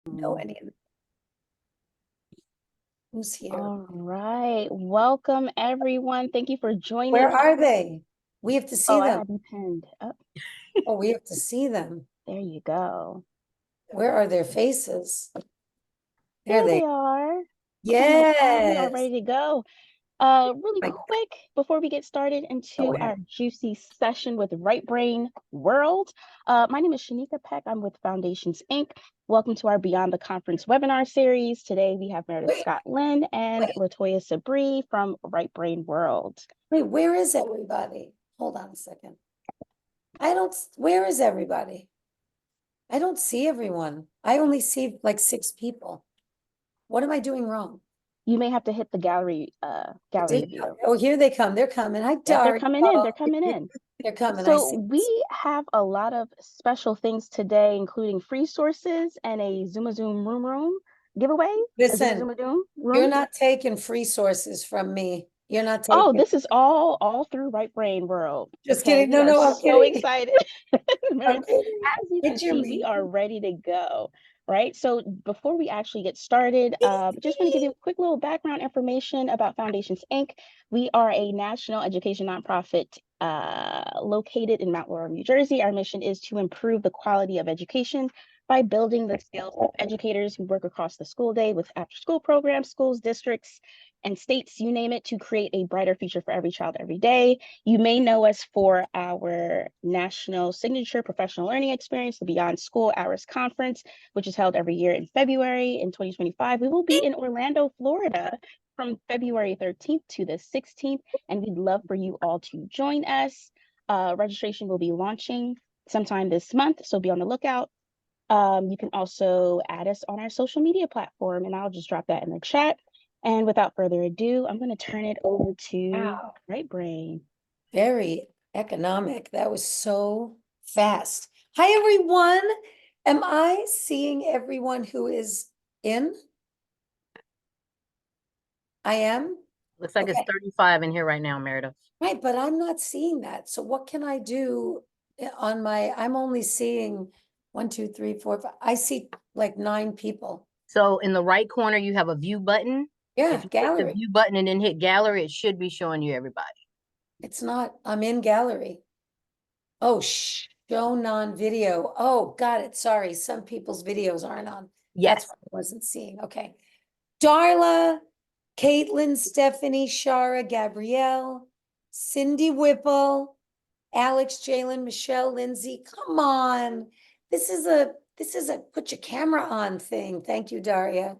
Know any of them. Who's here? All right. Welcome, everyone. Thank you for Where joining. are they? We have to see Oh, I them. have you pinned. Oh, Oh, we have to see them. there you go. Where are their faces? There There they. they are. Oh my God, we are Yes. ready to go. Really My, quick before we get started go into ahead. our juicy session with Right Brain World. My name is Shanika Peck. I'm with Foundations Inc. Welcome to our Beyond the Conference webinar series. Today we have Meredith Wait, Scott Lynn and wait, LaToya Sebree from Right Brain World. wait, where is everybody? Hold on a second. I don't, where is everybody? I don't see everyone. I only see like 6 people. What am I doing wrong? You may have to hit the gallery view. Oh, here they come. They're coming. Hi, Yep, they're Dario. coming in. They're coming in. They're coming. I So see. we have a lot of special things today, including free sources and a Zuma Zoom room giveaway. A Zuma Listen, Zuma Doom room. you're not taking free sources from me. You're not Oh, taking. this is all through Right Brain World. Just Okay, kidding. we No, are no, I'm so kidding. excited. I'm Meredith, kidding. as you can It's your see, we me. are ready to go. Right. So before we actually get started, just want to give you a quick little background information about Foundations Inc. We are a national education nonprofit located in Mount Laurel, New Jersey. Our mission is to improve the quality of education by building the skills of educators who work across the school day with after school programs, schools, districts, and states, you name it, to create a brighter future for every child every day. You may know us for our national signature professional learning experience, the Beyond School Hours Conference, which is held every year in February. In 2025, we will be in Orlando, Florida from February 13th to the 16th, and we'd love for you all to join us. Registration will be launching sometime this month, so be on the lookout. You can also add us on our social media platform, and I'll just drop that in the chat. And without further ado, I'm going to turn it over to Wow. Right Brain. Very economic. That was so fast. Hi, everyone. Am I seeing everyone who is in? I am? Looks like it's Okay. 35 in here right now, Meredith. Right, but I'm not seeing that. So what can I do on my, I'm only seeing 1, 2, 3, 4, 5. I see like 9 people. So in the right corner, you have a view button. Yeah, If you click the gallery. view button and then hit gallery, it should be showing you everybody. It's not, I'm in gallery. Oh, show non-video. Oh, got it. Sorry, some people's videos aren't on. That's Yes. what I wasn't seeing. Okay. Darla, Caitlin, Stephanie, Shara, Gabrielle, Cindy Whipple, Alex, Jalen, Michelle, Lindsay. Come on. This is a put your camera on thing. Thank you, Daria.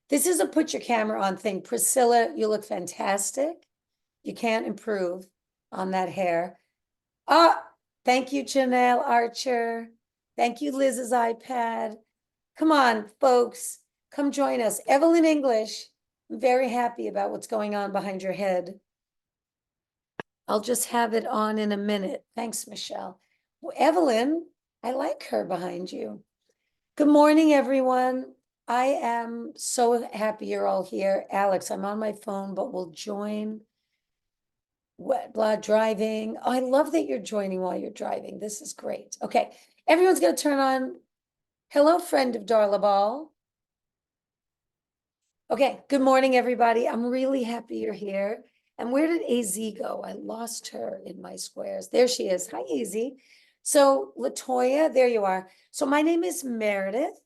This is a put your camera on thing. Priscilla, you look fantastic. You can't improve on that hair. Ah, thank you, Janelle Archer. Thank you, Liz's iPad. Come on, folks. Come join us. Evelyn English. I'm very happy about what's going on behind your head. I'll just have it on in a minute. Thanks, Michelle. Well, Evelyn, I like her behind you. Good morning, everyone. I am so happy you're all here. Alex, I'm on my phone, but we'll join while driving. Oh, I love that you're joining while you're driving. This is great. Okay, everyone's going to turn on. Hello, friend of Darla Ball. Okay, good morning, everybody. I'm really happy you're here. And where did AZ go? I lost her in my squares. There she is. Hi, AZ. So, LaToya, there you are. So, my name is Meredith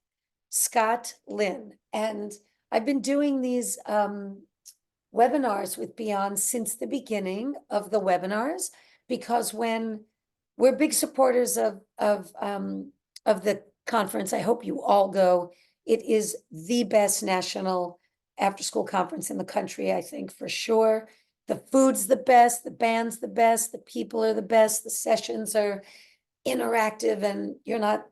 Scott Lynn, and I've been doing these webinars with Beyond since the beginning of the webinars, because when we're big supporters of the conference, I hope you all go. It is the best national after school conference in the country, I think, for sure. The food's the best, the band's the best, the people are the best, the sessions are interactive, and you're not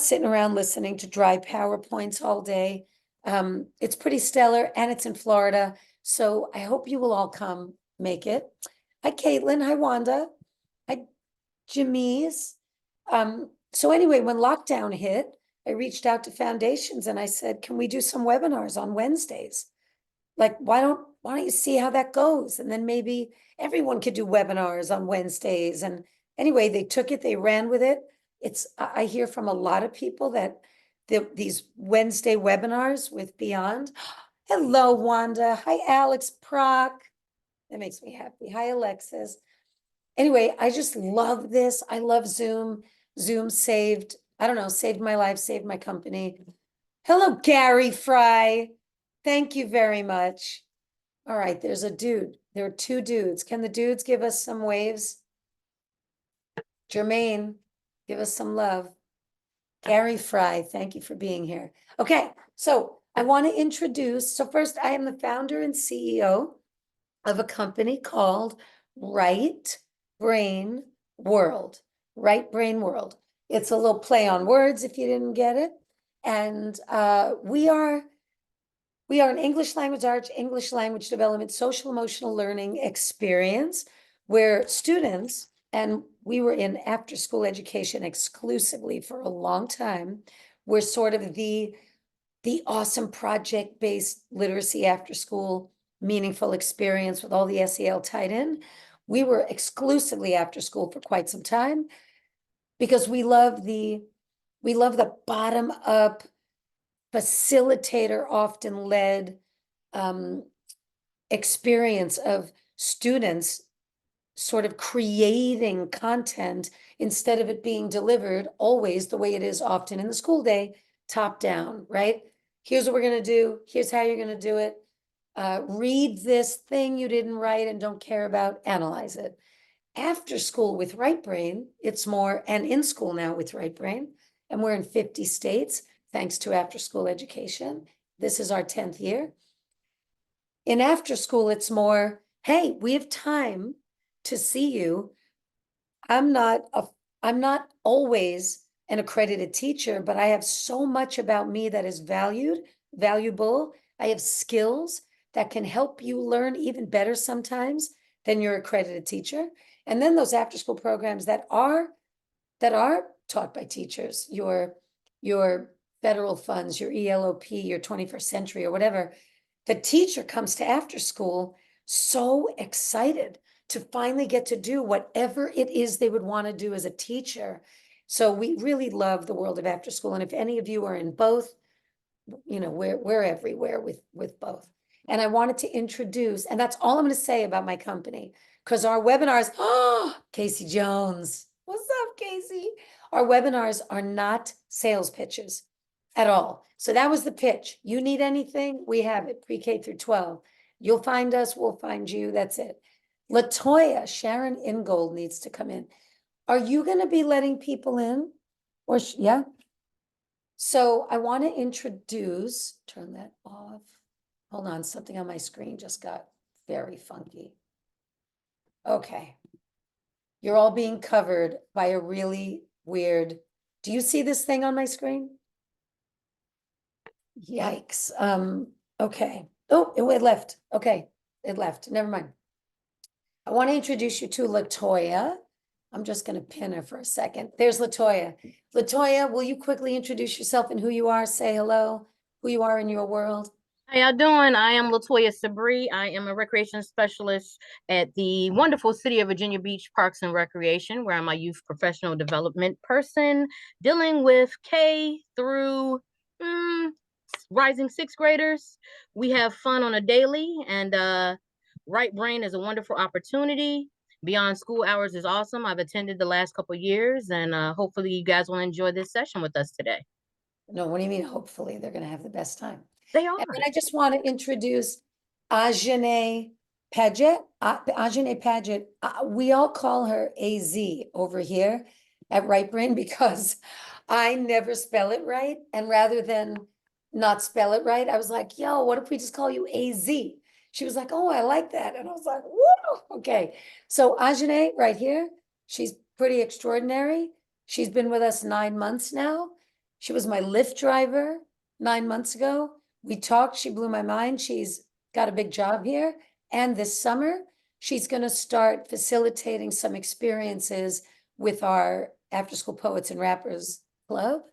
sitting around listening to dry PowerPoints all day. It's pretty stellar, and it's in Florida. So I hope you will all come make it. Hi, Caitlin. Hi, Wanda. Hi, Jamise. So anyway, when lockdown hit, I reached out to foundations and I said, can we do some webinars on Wednesdays? Like, why don't you see how that goes? And then maybe everyone could do webinars on Wednesdays. And anyway, they took it, they ran with it. I hear from a lot of people that these Wednesday webinars with Beyond. Hello, Wanda. Hi, Alex Proc. That makes me happy. Hi, Alexis. Anyway, I just love this. I love Zoom. Zoom saved, I don't know, saved my life, saved my company. Hello, Gary Fry. Thank you very much. All right, there's a dude. There are two dudes. Can the dudes give us some waves? Jermaine, give us some love. Gary Fry, thank you for being here. Okay, so I want to introduce, so first I am the founder and CEO of a company called Right Brain World. Right Brain World. It's a little play on words if you didn't get it. And we are an English language arts, English language development, social emotional learning experience where students, and we were in after school education exclusively for a long time, we're sort of the awesome project-based literacy after school meaningful experience with all the SEL tied in. We were exclusively after school for quite some time because we love the bottom up facilitator often led experience of students sort of creating content instead of it being delivered always the way it is often in the school day, top down, right? Here's what we're going to do. Here's how you're going to do it. Read this thing you didn't write and don't care about, analyze it. After school with Right Brain, it's more, and in school now with Right Brain, and we're in 50 states, thanks to after school education. This is our 10th year. In after school, it's more, hey, we have time to see you. I'm not always an accredited teacher, but I have so much about me that is valuable. I have skills that can help you learn even better sometimes than your accredited teacher. And then those after school programs that are taught by teachers, your federal funds, your ELOP, your 21st century or whatever, the teacher comes to after school so excited to finally get to do whatever it is they would want to do as a teacher. So we really love the world of after school. And if any of you are in both, you know, we're everywhere with both. And I wanted to introduce, and that's all I'm going to say about my company, because our webinars, oh, Casey Jones, what's up, Casey? Our webinars are not sales pitches at all. So that was the pitch. You need anything, we have it, pre-K through 12. You'll find us, we'll find you, that's it. LaToya, Sharon Ingold needs to come in. Are you going to be letting people in? Or, yeah? So I want to introduce, turn that off. Hold on, something on my screen just got very funky. Okay. You're all being covered by a really weird, do you see this thing on my screen? Yikes. Okay. Oh, it left. Okay, it left. Never mind. I want to introduce you to LaToya. I'm just going to pin her for a second. There's LaToya. LaToya, will you quickly introduce yourself and who you are? Say hello, who you are in your world. How y'all doing? I am LaToya Sebree. I am a recreation specialist at the wonderful city of Virginia Beach Parks and Recreation, where I'm a youth professional development person dealing with K through rising sixth graders. We have fun on a daily, and Right Brain is a wonderful opportunity. Beyond school hours is awesome. I've attended the last couple years, and hopefully you guys will enjoy this session with us today. No, what do you mean? Hopefully they're going to have the best time. They are. And then I just want to introduce Ajane Paget. Ajane Paget, we all call her AZ over here at Right Brain because I never spell it right. And rather than not spell it right, I was like, yo, what if we just call you AZ? She was like, oh, I like that. And I was like, whoa, okay. So Ajane right here, she's pretty extraordinary. She's been with us 9 months now. She was my Lyft driver 9 months ago. We talked, she blew my mind. She's got a big job here. And this summer, she's going to start facilitating some experiences with our After School Poets and Rappers Club.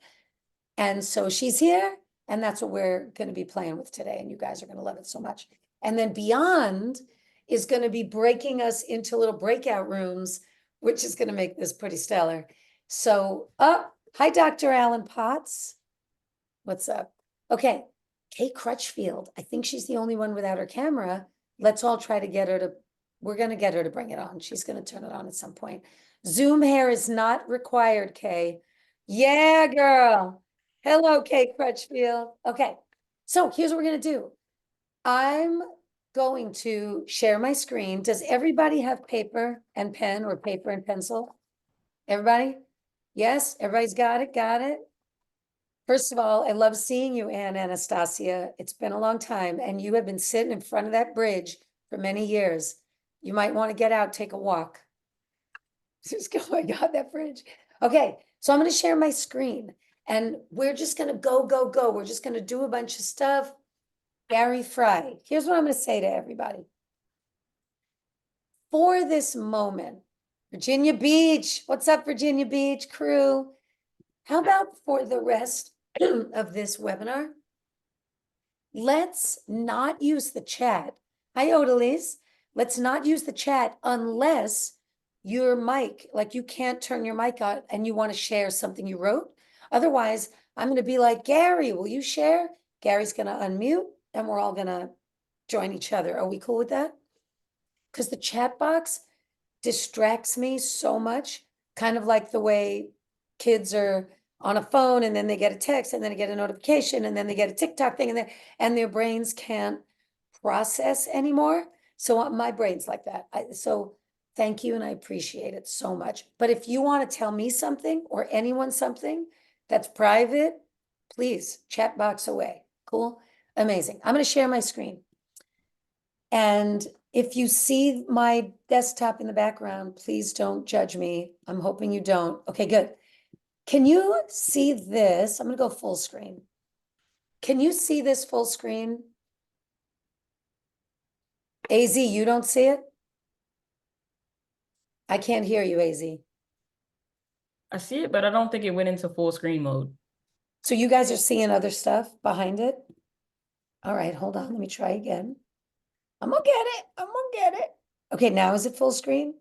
And so she's here, and that's what we're going to be playing with today. And you guys are going to love it so much. And then Beyond is going to be breaking us into little breakout rooms, which is going to make this pretty stellar. So, hi, Dr. Alan Potts. What's up? Okay, Kate Crutchfield. I think she's the only one without her camera. Let's all try to get her to, we're gonna get her to bring it on. She's gonna turn it on at some point. Zoom hair is not required, Kay. Yeah, girl. Hello, Kate Crutchfield. Okay, so here's what we're gonna do. I'm going to share my screen. Does everybody have paper and pen or paper and pencil? Everybody? Yes, everybody's got it, got it. First of all, I love seeing you, Ann Anastasia. It's been a long time, and you have been sitting in front of that bridge for many years. You might want to get out, take a walk. Just go, oh my God, that bridge. Okay, so I'm going to share my screen, and we're just going to go, go, go. We're just going to do a bunch of stuff. Gary Fry, here's what I'm going to say to everybody. For this moment, Virginia Beach, what's up, Virginia Beach crew? How about for the rest of this webinar, let's not use the chat. Hi, Odalise. Let's not use the chat unless your mic, like you can't turn your mic on and you want to share something you wrote. Otherwise, I'm going to be like, Gary, will you share? Gary's going to unmute and we're all going to join each other. Are we cool with that? Because the chat box distracts me so much, kind of like the way kids are on a phone and then they get a text and then they get a notification and then they get a TikTok thing and their brains can't process anymore. So my brain's like that. So thank you and I appreciate it so much. But if you want to tell me something or anyone something that's private, please chat box away. Cool? Amazing. I'm going to share my screen. And if you see my desktop in the background, please don't judge me. I'm hoping you don't. Okay, good. Can you see this? I'm going to go full screen. Can you see this full screen? AZ, you don't see it? I can't hear you, AZ. I see it, but I don't think it went into full screen mode. So you guys are seeing other stuff behind it? All right, hold on. Let me try again. I'm gonna get it. I'm gonna get it. Okay, now is it full screen?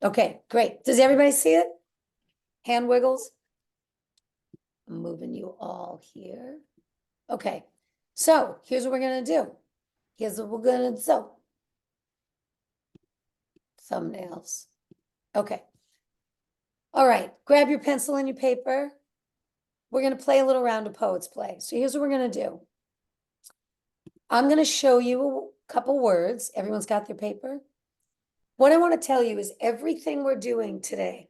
Okay, great. Does everybody see it? Hand wiggles? I'm moving you all here. Okay, so here's what we're gonna do. Here's what we're gonna do. Thumbnails. Okay. All right, grab your pencil and your paper. We're gonna play a little round of Poets Play. So here's what we're gonna do. I'm gonna show you a couple words. Everyone's got their paper. What I want to tell you is everything we're doing today,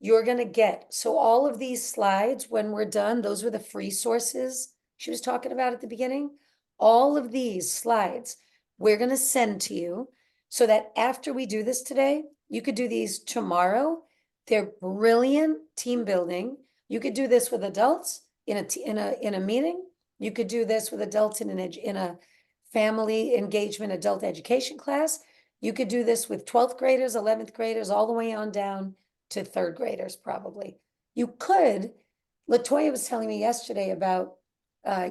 you're gonna get. So all of these slides, when we're done, those were the free sources she was talking about at the beginning. All of these slides, we're gonna send to you so that after we do this today, you could do these tomorrow. They're brilliant team building. You could do this with adults in a meeting. You could do this with adults in a family engagement adult education class. You could do this with 12th graders, 11th graders, all the way on down to third graders, probably. You could, LaToya was telling me yesterday about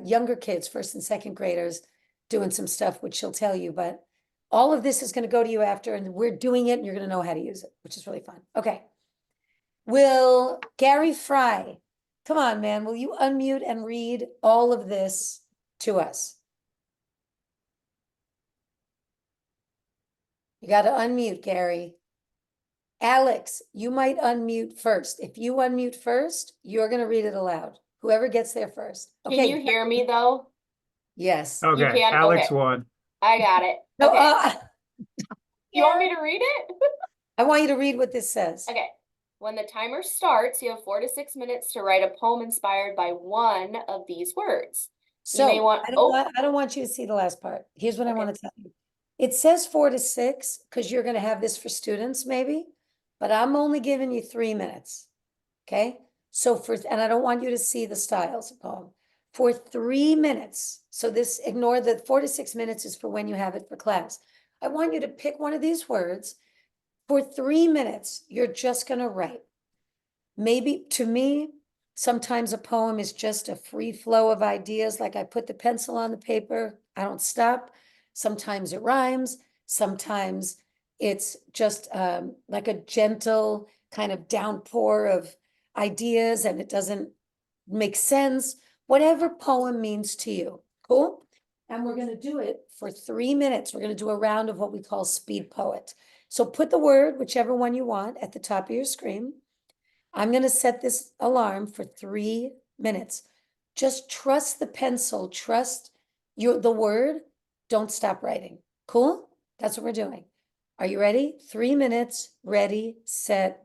younger kids, first and second graders, doing some stuff, which she'll tell you, but all of this is going to go to you after, and we're doing it, and you're going to know how to use it, which is really fun. Okay. Will Gary Fry, come on, man, will you unmute and read all of this to us? You got to unmute, Gary. Alex, you might unmute first. If you unmute first, you're going to read it aloud. Whoever gets there first. Can Okay. you hear me though? Yes. You Okay, can? Alex Okay. won. I got it. No, Okay. You want me to read it? I want you to read what this says. Okay. When the timer starts, you have 4 to 6 minutes to write a poem inspired by one of these words. So may want- I don't want you to see the last part. Here's what I Okay. want to tell you. It says 4 to 6 because you're going to have this for students maybe, but I'm only giving you 3 minutes. Okay. So and I don't want you to see the styles of poem. For 3 minutes. So ignore the 4 to 6 minutes is for when you have it for class. I want you to pick one of these words. For 3 minutes, you're just going to write. Maybe to me, sometimes a poem is just a free flow of ideas. Like I put the pencil on the paper, I don't stop. Sometimes it rhymes. Sometimes it's just like a gentle kind of downpour of ideas and it doesn't make sense. whatever poem means to you. Cool? And we're gonna do it for 3 minutes. We're gonna do a round of what we call speed poet. So put the word, whichever one you want, at the top of your screen. I'm gonna set this alarm for 3 minutes. Just trust the pencil, trust the word, don't stop writing. Cool? That's what we're doing. Are you ready? 3 minutes, ready, set,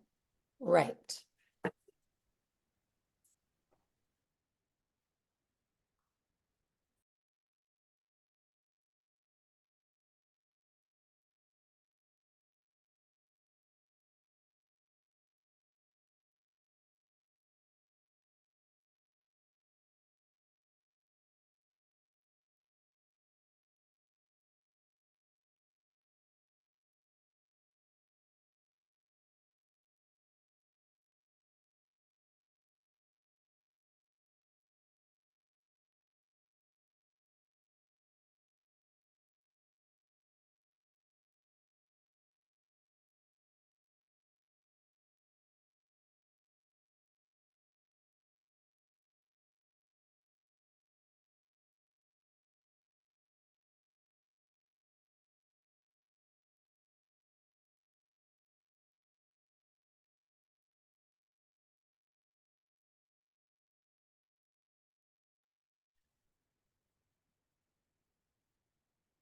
write.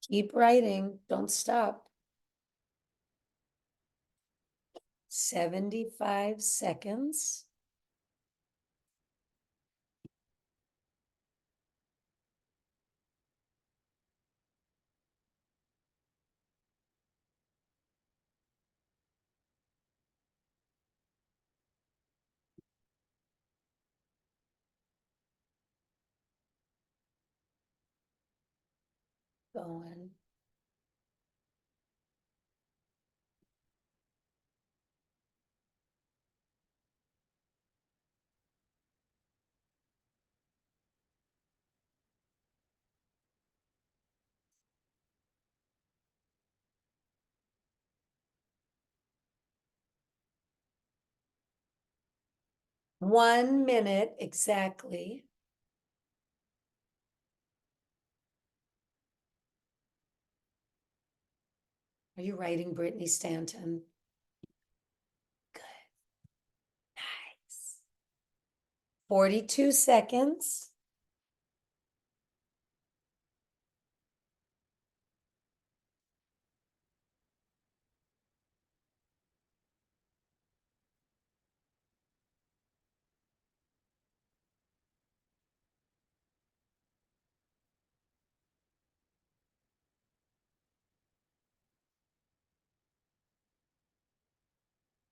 Keep writing, don't stop. 75 seconds. Going. One minute exactly. Are you writing, Brittany Stanton? Good. Nice. 42 seconds.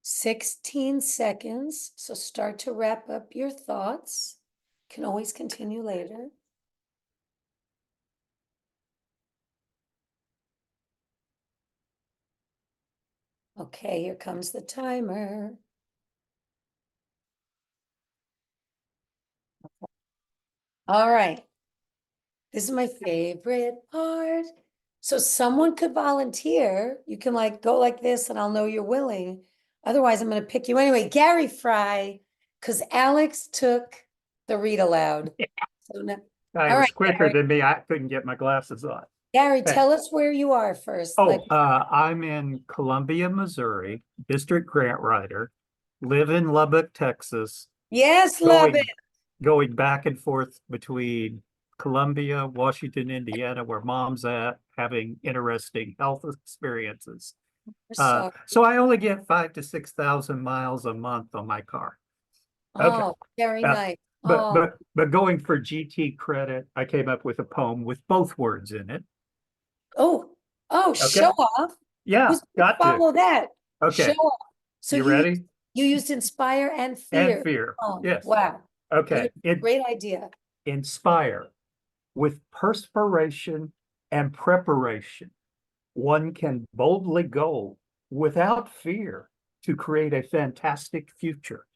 Sixteen seconds. So start to wrap up your thoughts. Can always continue later. Okay, here comes the timer. All right. This is my favorite part. So someone could volunteer. You can like go like this and I'll know you're willing. Otherwise, I'm going to pick you anyway. Gary Fry, because Alex took the read aloud. So now, Guy all was right, quicker Gary. than me. I couldn't get my glasses on. Gary, Okay. tell us where you are first. Oh, Like, I'm in Columbia, Missouri, district grant writer, live in Lubbock, Texas, yes, love going it. going back and forth between Columbia, Washington, Indiana, where mom's at, having interesting health experiences. Sorry. So I only get 5,000 to 6,000 miles a month on my car. Okay. Oh, very Uh, nice. But Oh, but going for GT credit, I came up with a poem with both words in it. oh, Okay. show off. Yeah, Who's got to. follow that? Okay. Show off. So You ready? you used inspire and And fear. fear. Oh, Yes. wow. Okay. Great idea. Inspire. With perspiration and preparation, one can boldly go without fear to create a fantastic future.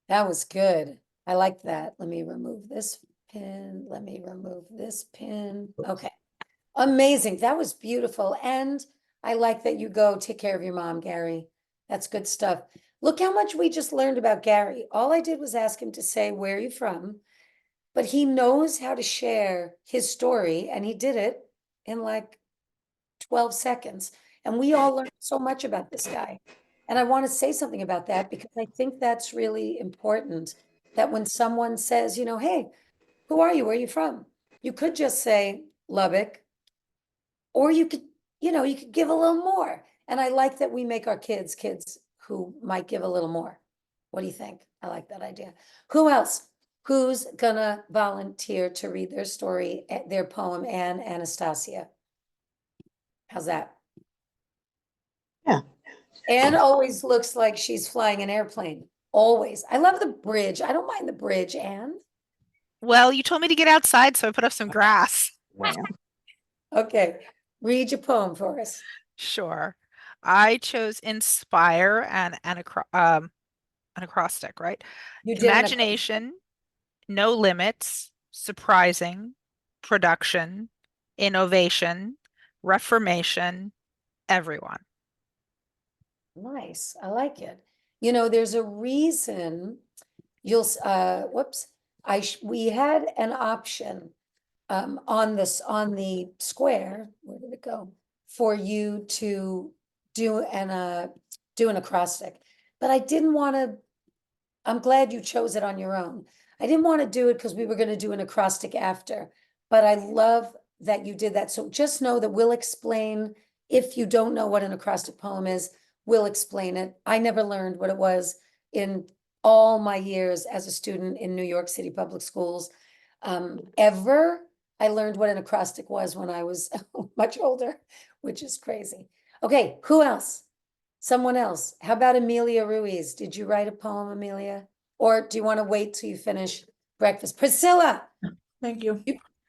That was good. I like that. Let me remove this pin. Let me remove this pin. Okay. Amazing. That was beautiful. And I like that you go take care of your mom, Gary. That's good stuff. Look how much we just learned about Gary. All I did was ask him to say, where are you from? But he knows how to share his story, and he did it in like 12 seconds. And we all learned so much about this guy. And I want to say something about that because I think that's really important, that when someone says, you know, hey, who are you? Where are you from? You could just say Lubbock, or you could, you know, you could give a little more. And I like that we make our kids who might give a little more. What do you think? I like that idea. Who else? Who's gonna volunteer to read their story, their poem, and Anastasia? How's that? Yeah. Anne always looks like she's flying an airplane. Always. I love the bridge. I don't mind the bridge, Anne. Well, you told me to get outside, so I put up some grass. Yeah. Okay, read your poem for us. Sure. I chose inspire and an acrostic, right? You did an acro- Imagination, no limits, surprising, production, innovation, reformation, everyone. Nice. I like it. You know, there's a reason whoops. We had an option on the square, where did it go? For you to do an acrostic. But I didn't want to, I'm glad you chose it on your own. I didn't want to do it because we were going to do an acrostic after, but I love that you did that. So just know that we'll explain, if you don't know what an acrostic poem is, we'll explain it. I never learned what it was in all my years as a student in New York City public schools. Ever. I learned what an acrostic was when I was much older, which is crazy. Okay, who else? Someone else. How about Amelia Ruiz? Did you write a poem, Amelia? Or do you want to wait till you finish breakfast? Priscilla. Thank you.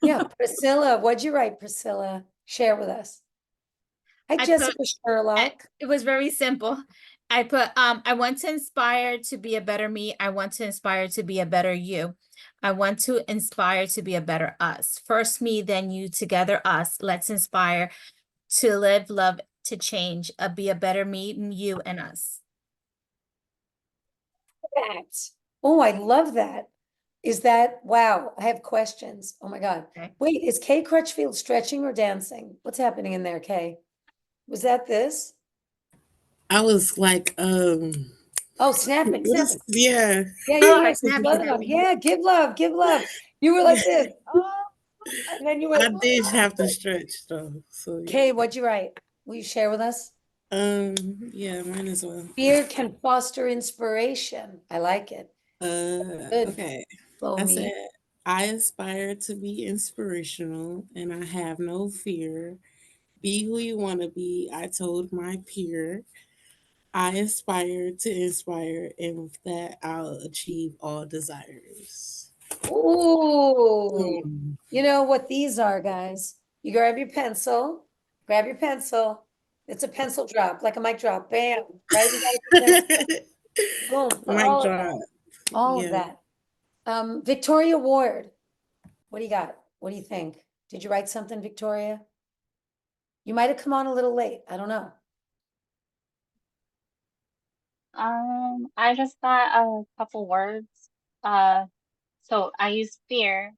Yeah, Priscilla. What'd you write, Priscilla? Share with us. Hi, I Jessica put- Sherlock. It was very simple. I put, I want to inspire to be a better me. I want to inspire to be a better you. I want to inspire to be a better us. First me, then you, together us. Let's inspire to live, love, to change, be a better me, you, and us. That. Oh, I love that. Is that, wow, I have questions. Oh my God. Okay. Wait, is Kay Crutchfield stretching or dancing? What's happening in there, Kay? Was that this? I was like, Oh, snapping, what is, snapping. Yeah. Yeah. Snapping, Love, snapping. yeah, give love, give love. You were like this. Oh, and then you I went. did have to stretch though. So yeah. Kay, what'd you write? Will you share with us? Yeah, mine as well. Fear can foster inspiration. I like it. Good. Okay. Blow I me. said, I aspire to be inspirational and I have no fear. Be who you want to be. I told my peer. I aspire to inspire, and with that, I'll achieve all desires. Ooh, you know what these are, guys? You grab your pencil, grab your pencil. It's a pencil drop, like a mic drop. Bam, right? We gotta put that- Boom, for Mic all of drop. that. All of Yeah. that. Victoria Ward, what do you got? What do you think? Did you write something, Victoria? You might have come on a little late. I don't know. I just got a couple words. So I use fear.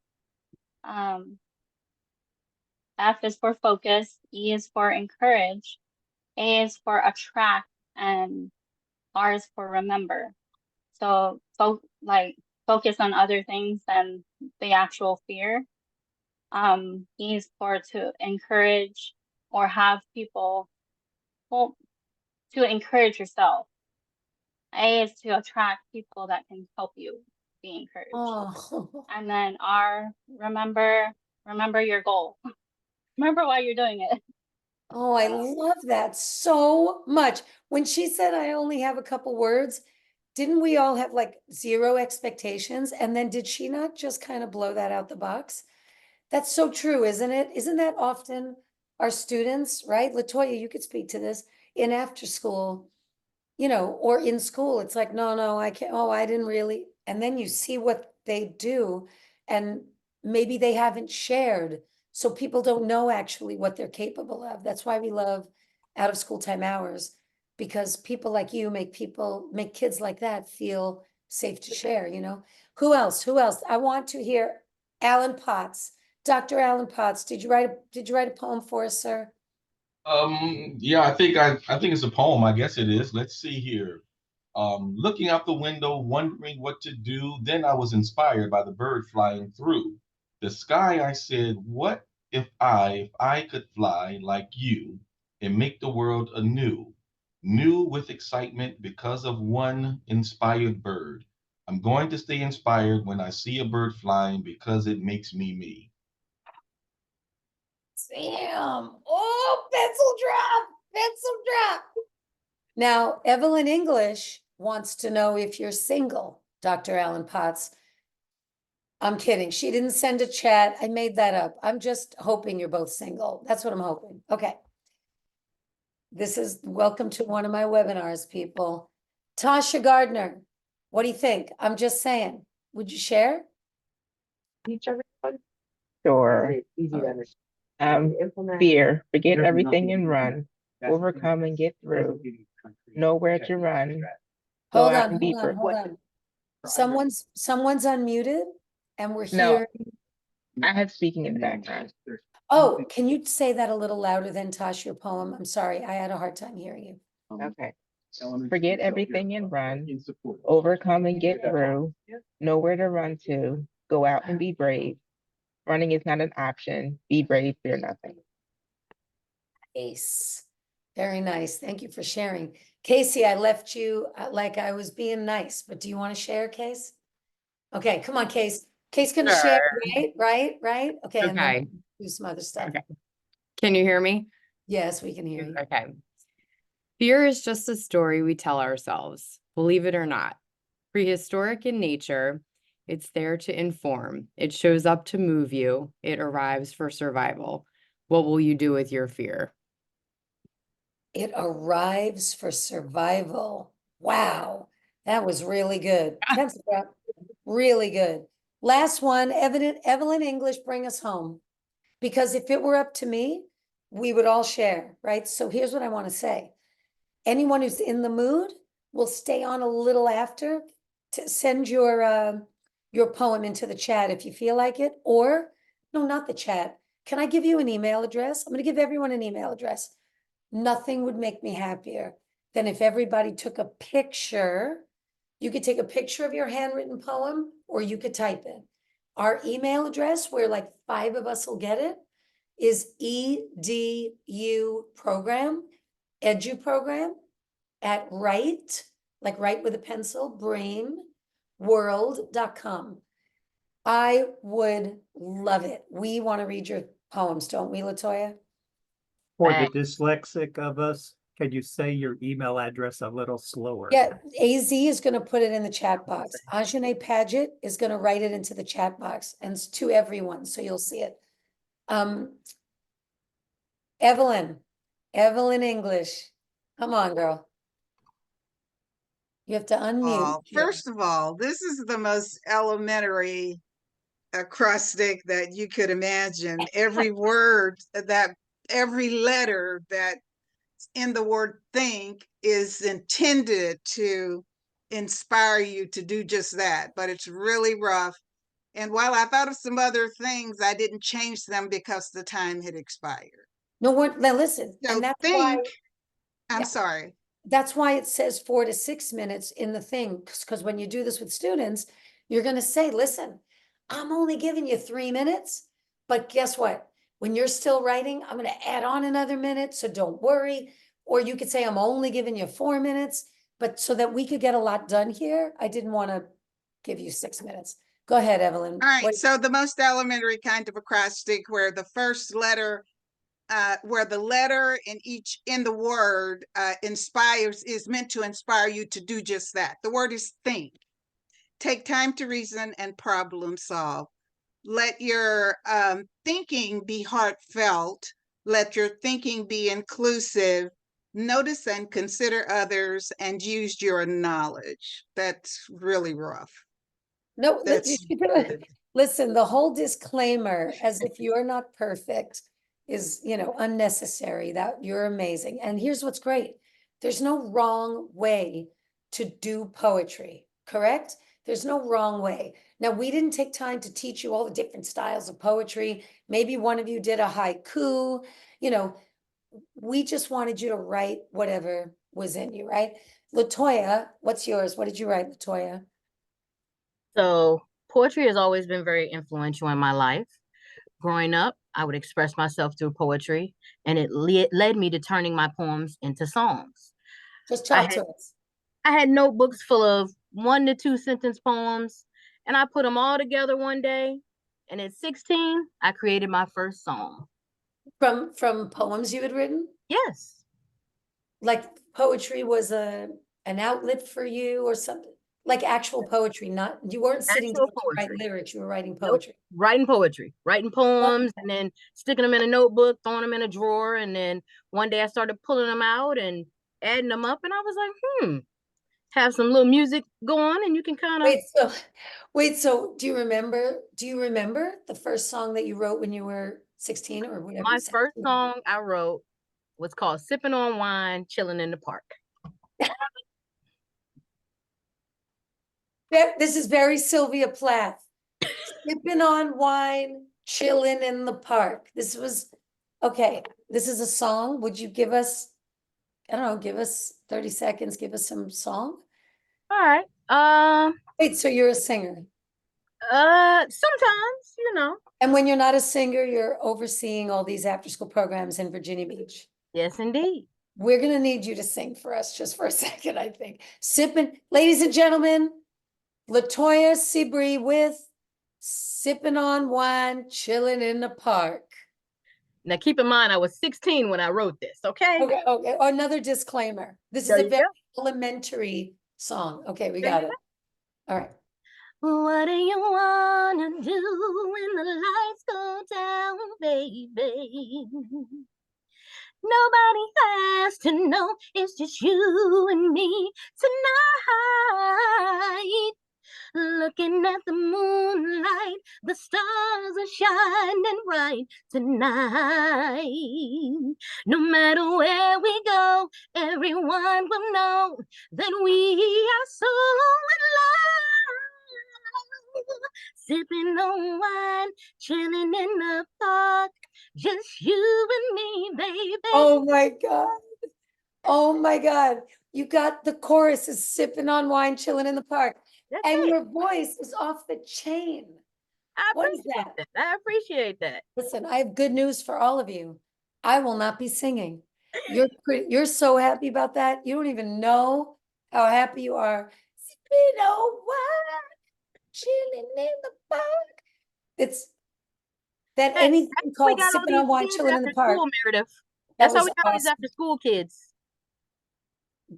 F is for focus, E is for encourage, A is for attract, and R is for remember. So focus on other things than the actual fear. E is for to encourage or have people, well, to encourage yourself. A is to attract people that can help you be encouraged. Oh, And then R, remember your goal. Remember why you're doing it. oh, I love that so much. When she said I only have a couple words, didn't we all have like zero expectations? And then did she not just kind of blow that out the box? That's so true, isn't it? Isn't that often our students, right? LaToya, you could speak to this in after school, you know, or in school. It's like, no, I can't. Oh, I didn't really. And then you see what they do, and maybe they haven't shared. So people don't know actually what they're capable of. That's why we love out of school time hours. because people like you make kids like that feel safe to share, you know? Who else? Who else? I want to hear Alan Potts. Dr. Alan Potts, did you write a poem for us, sir? Yeah, I think it's a poem. I guess it is. Let's see here. Looking out the window, wondering what to do, then I was inspired by the bird flying through the sky. I said, what if I could fly like you and make the world anew, new with excitement because of one inspired bird. I'm going to stay inspired when I see a bird flying because it makes me me. Sam, oh, pencil drop. Now, Evelyn English wants to know if you're single, Dr. Alan Potts. I'm kidding. She didn't send a chat. I made that up. I'm just hoping you're both single. That's what I'm hoping. Okay. This is welcome to one of my webinars, people. Tasha Gardner, what do you think? I'm just saying. Would you share? Sure. Fear, forget everything and run, overcome and get through, know where to run. Go Hold out on, and be hold on. Someone's unmuted and we're No, here. I have speaking in the background. Oh, can you say that a little louder than Tosh, your poem? I'm sorry, I had a hard time hearing you. Okay. Forget everything and run, overcome and get through, know where to run to, go out and be brave. Running is not an option. Be brave, fear nothing. Ace. Very nice. Thank you for sharing. Casey, I left you like I was being nice, but do you want to share, Case? Okay, come on, Case. Case gonna share, right? Okay, and then Okay. do some other stuff. Okay. Can you hear me? Yes, we can hear you. Okay. Fear is just a story we tell ourselves, believe it or not. Prehistoric in nature, it's there to inform. It shows up to move you. It arrives for survival. What will you do with your fear? It arrives for survival. Wow, that was really good. That's really good. Last one, Evelyn English, bring us home. Because if it were up to me, we would all share, right? So here's what I want to say. Anyone who's in the mood will stay on a little after to send your poem into the chat if you feel like it, or no, not the chat. Can I give you an email address? I'm going to give everyone an email address. Nothing would make me happier than if everybody took a picture. You could take a picture of your handwritten poem, or you could type it. Our email address, where like 5 of us will get it, is eduprogram at write, like write with a pencil, brainworld.com. I would love it. We want to read your poems, don't we, LaToya? For the dyslexic of us, can you say your email address a little slower? Yeah, AZ is going to put it in the chat box. Ajane Paget is going to write it into the chat box, and it's to everyone, so you'll see it. Evelyn English, come on, girl. You have to unmute. First of all, this is the most elementary acrostic that you could imagine. Every word every letter that in the word think is intended to inspire you to do just that, but it's really rough. And while I thought of some other things, I didn't change them because the time had expired. No, now listen, So and that's think, why, I'm sorry. That's why it says 4 to 6 minutes in the thing, because when you do this with students, you're going to say, listen, I'm only giving you 3 minutes, but guess what? When you're still writing, I'm going to add on another minute, so don't worry. Or you could say, I'm only giving you 4 minutes, but so that we could get a lot done here, I didn't want to give you 6 minutes. Go ahead, Evelyn. All right, so the most elementary kind of acrostic where the first letter, where the letter in the word inspires, is meant to inspire you to do just that. The word is think. Take time to reason and problem solve. Let your thinking be heartfelt. Let your thinking be inclusive. Notice and consider others and use your knowledge. That's really rough. No, listen, the whole disclaimer, as if you're not perfect, is, unnecessary. That you're amazing. And here's what's great. there's no wrong way to do poetry, correct? There's no wrong way. Now, we didn't take time to teach you all the different styles of poetry. Maybe one of you did a haiku, you know, we just wanted you to write whatever was in you, right? LaToya, what's yours? What did you write, LaToya? So poetry has always been very influential in my life. Growing up, I would express myself through poetry, and it led me to turning my poems into songs. Just I talk had, to us. I had notebooks full of 1 to 2 sentence poems, and I put them all together one day. And at 16, I created my first song. From poems you had written? Yes. Like poetry was an outlet for you or something? Like actual poetry, not, you weren't sitting Actual down to write poetry. lyrics, you were writing Nope. poetry. Writing poetry, writing poems, and then sticking them in a notebook, throwing them in a drawer. And then one day I started pulling them out and adding them up. And I was like, have some little music go on, and you can kind of. Wait, so do you remember the first song that you wrote when you were 16 or whatever? My 17? first song I wrote was called Sipping on Wine, Chilling in the Park. This is very Sylvia Plath. Sipping on wine, chilling in the park. This was, okay, this is a song. Would you give us, I don't know, give us 30 seconds, give us some song? All right. Wait, so you're a singer? Sometimes, you know. And when you're not a singer, you're overseeing all these after-school programs in Virginia Beach. Yes, indeed. We're gonna need you to sing for us just for a second, I think. Ladies and gentlemen, LaToya Sebree with Sipping on Wine, Chilling in the Park. Now, keep in mind, I was 16 when I wrote this, okay? Okay. Another disclaimer. This is a very elementary song. Okay, we got it. All right. What do you wanna do when the lights go down, baby? Nobody has to know, it's just you and me tonight. Looking at the moonlight, the stars are shining bright tonight. No matter where we go, everyone will know that we are so in love. Sipping on wine, chilling in the park, just you and me, baby. Oh my God. Oh my God. You got the chorus is sipping on wine, chilling in the park. And your voice is off the chain. What is that? I appreciate that. Listen, I have good news for all of you. I will not be singing. You're so happy about that. You don't even know how happy you are. Sipping on wine, chilling in the park. It's that anything called sipping on wine, chilling in the park. Meredith. That's how we got all these awesome. after school kids.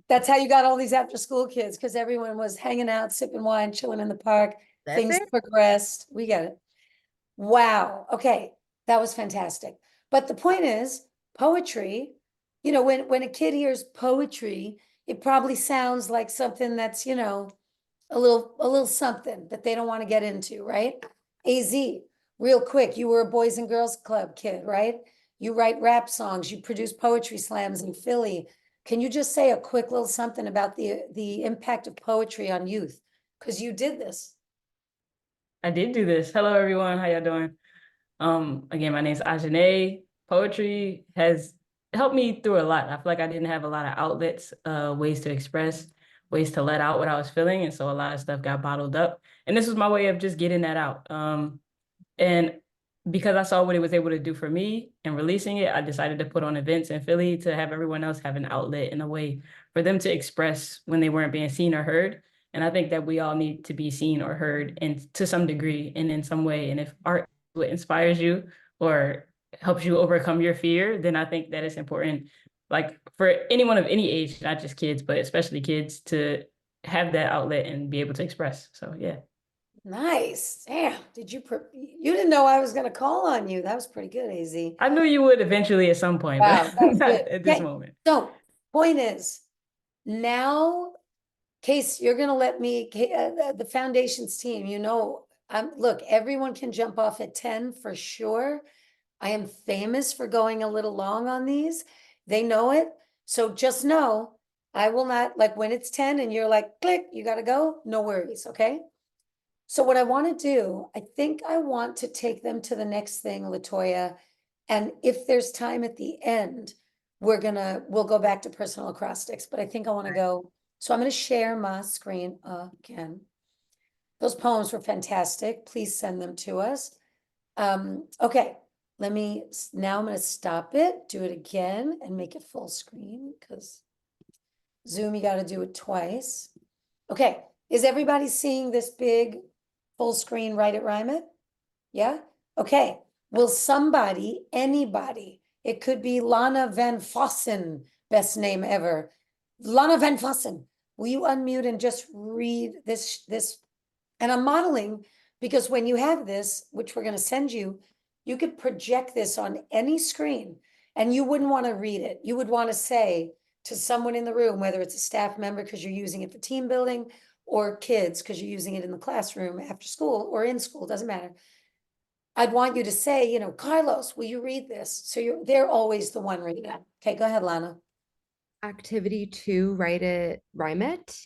That's how you got all these after school kids, because everyone was hanging out, sipping wine, chilling in the park. That's Things it. progressed. We get it. Wow. Okay. That was fantastic. But the point is, poetry, you know, when a kid hears poetry, it probably sounds like something that's, you know, a little something that they don't want to get into, right? AZ, real quick, you were a Boys and Girls Club kid, right? You write rap songs, you produce poetry slams in Philly. Can you just say a quick little something about the impact of poetry on youth? Because you did this. I did do this. Hello, everyone. How y'all doing? Again, my name is Ajane. Poetry has helped me through a lot. I feel like I didn't have a lot of outlets, ways to express, ways to let out what I was feeling. And so a lot of stuff got bottled up. And this was my way of just getting that out. And because I saw what it was able to do for me and releasing it, I decided to put on events in Philly to have everyone else have an outlet and a way for them to express when they weren't being seen or heard. And I think that we all need to be seen or heard and to some degree and in some way. And if art is what inspires you or helps you overcome your fear, then I think that it's important, like for anyone of any age, not just kids, but especially kids, to have that outlet and be able to express. So yeah. Nice. Damn. You didn't know I was going to call on you. That was pretty good, AZ. I knew you would eventually at some point, Wow, but that was not good. at this Okay, moment. So, point is, now, Case, you're going to let me, the foundations team, you know, look, everyone can jump off at 10 for sure. I am famous for going a little long on these. They know it. So just know, I will not, like when it's 10 and you're like, click, you gotta go, no worries, okay? So what I want to do, I think I want to take them to the next thing, LaToya. And if there's time at the end, we'll go back to personal acrostics, but I think I want to go. So I'm going to share my screen again. Those poems were fantastic. Please send them to us. Okay, now I'm going to stop it, do it again and make it full screen because Zoom, you got to do it twice. Okay, is everybody seeing this big full screen, write it, rhyme it? Yeah? Okay. Will somebody, anybody, it could be Lana Van Fossen, best name ever. Lana Van Fossen, will you unmute and just read this? And I'm modeling because when you have this, which we're going to send you, you could project this on any screen and you wouldn't want to read it. You would want to say to someone in the room, whether it's a staff member because you're using it for team building or kids because you're using it in the classroom after school or in school, doesn't matter. I'd want you to say, you know, Carlos, will you read this? So they're always the one reading it. Okay, go ahead, Lana. Activity 2, write it, rhyme it.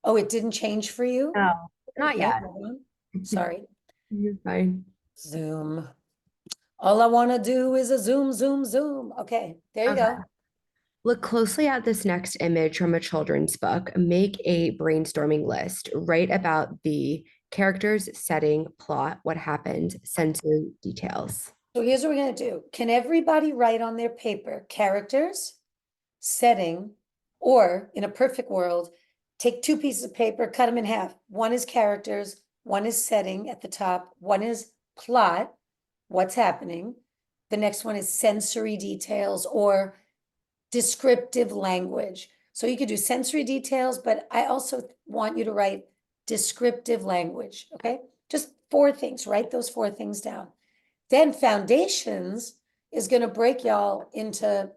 Oh, it didn't change for you? No, not Okay, yet. hold on. Sorry. You're fine. Zoom. All I want to do is a zoom, zoom, zoom. Okay, there you go. Look closely at this next image from a children's book. Make a brainstorming list. Write about the characters, setting, plot, what happened, sensory details. So here's what we're going to do. Can everybody write on their paper characters, setting, or in a perfect world, take 2 pieces of paper, cut them in half. One is characters, one is setting at the top, one is plot, what's happening. The next one is sensory details or descriptive language. So you could do sensory details, but I also want you to write descriptive language, okay? Just 4 things, write those 4 things down. Then foundations is going to break y'all into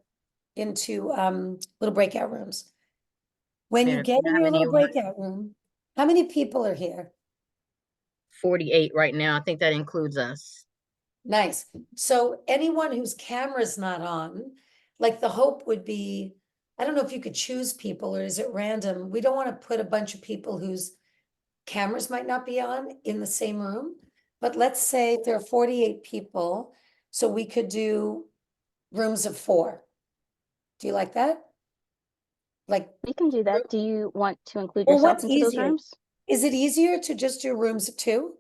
little breakout rooms. When you Meredith, get do in have your little anyone? breakout room, how many people are here? 48 right now. I think that includes us. Nice. So anyone whose camera's not on, like the hope would be, I don't know if you could choose people or is it random? We don't want to put a bunch of people whose cameras might not be on in the same room. But let's say there are 48 people, so we could do rooms of 4. Do you like that? Like We can do that. Do you want to include Well, yourself what's into those easier? rooms? Is it easier to just do rooms of 2?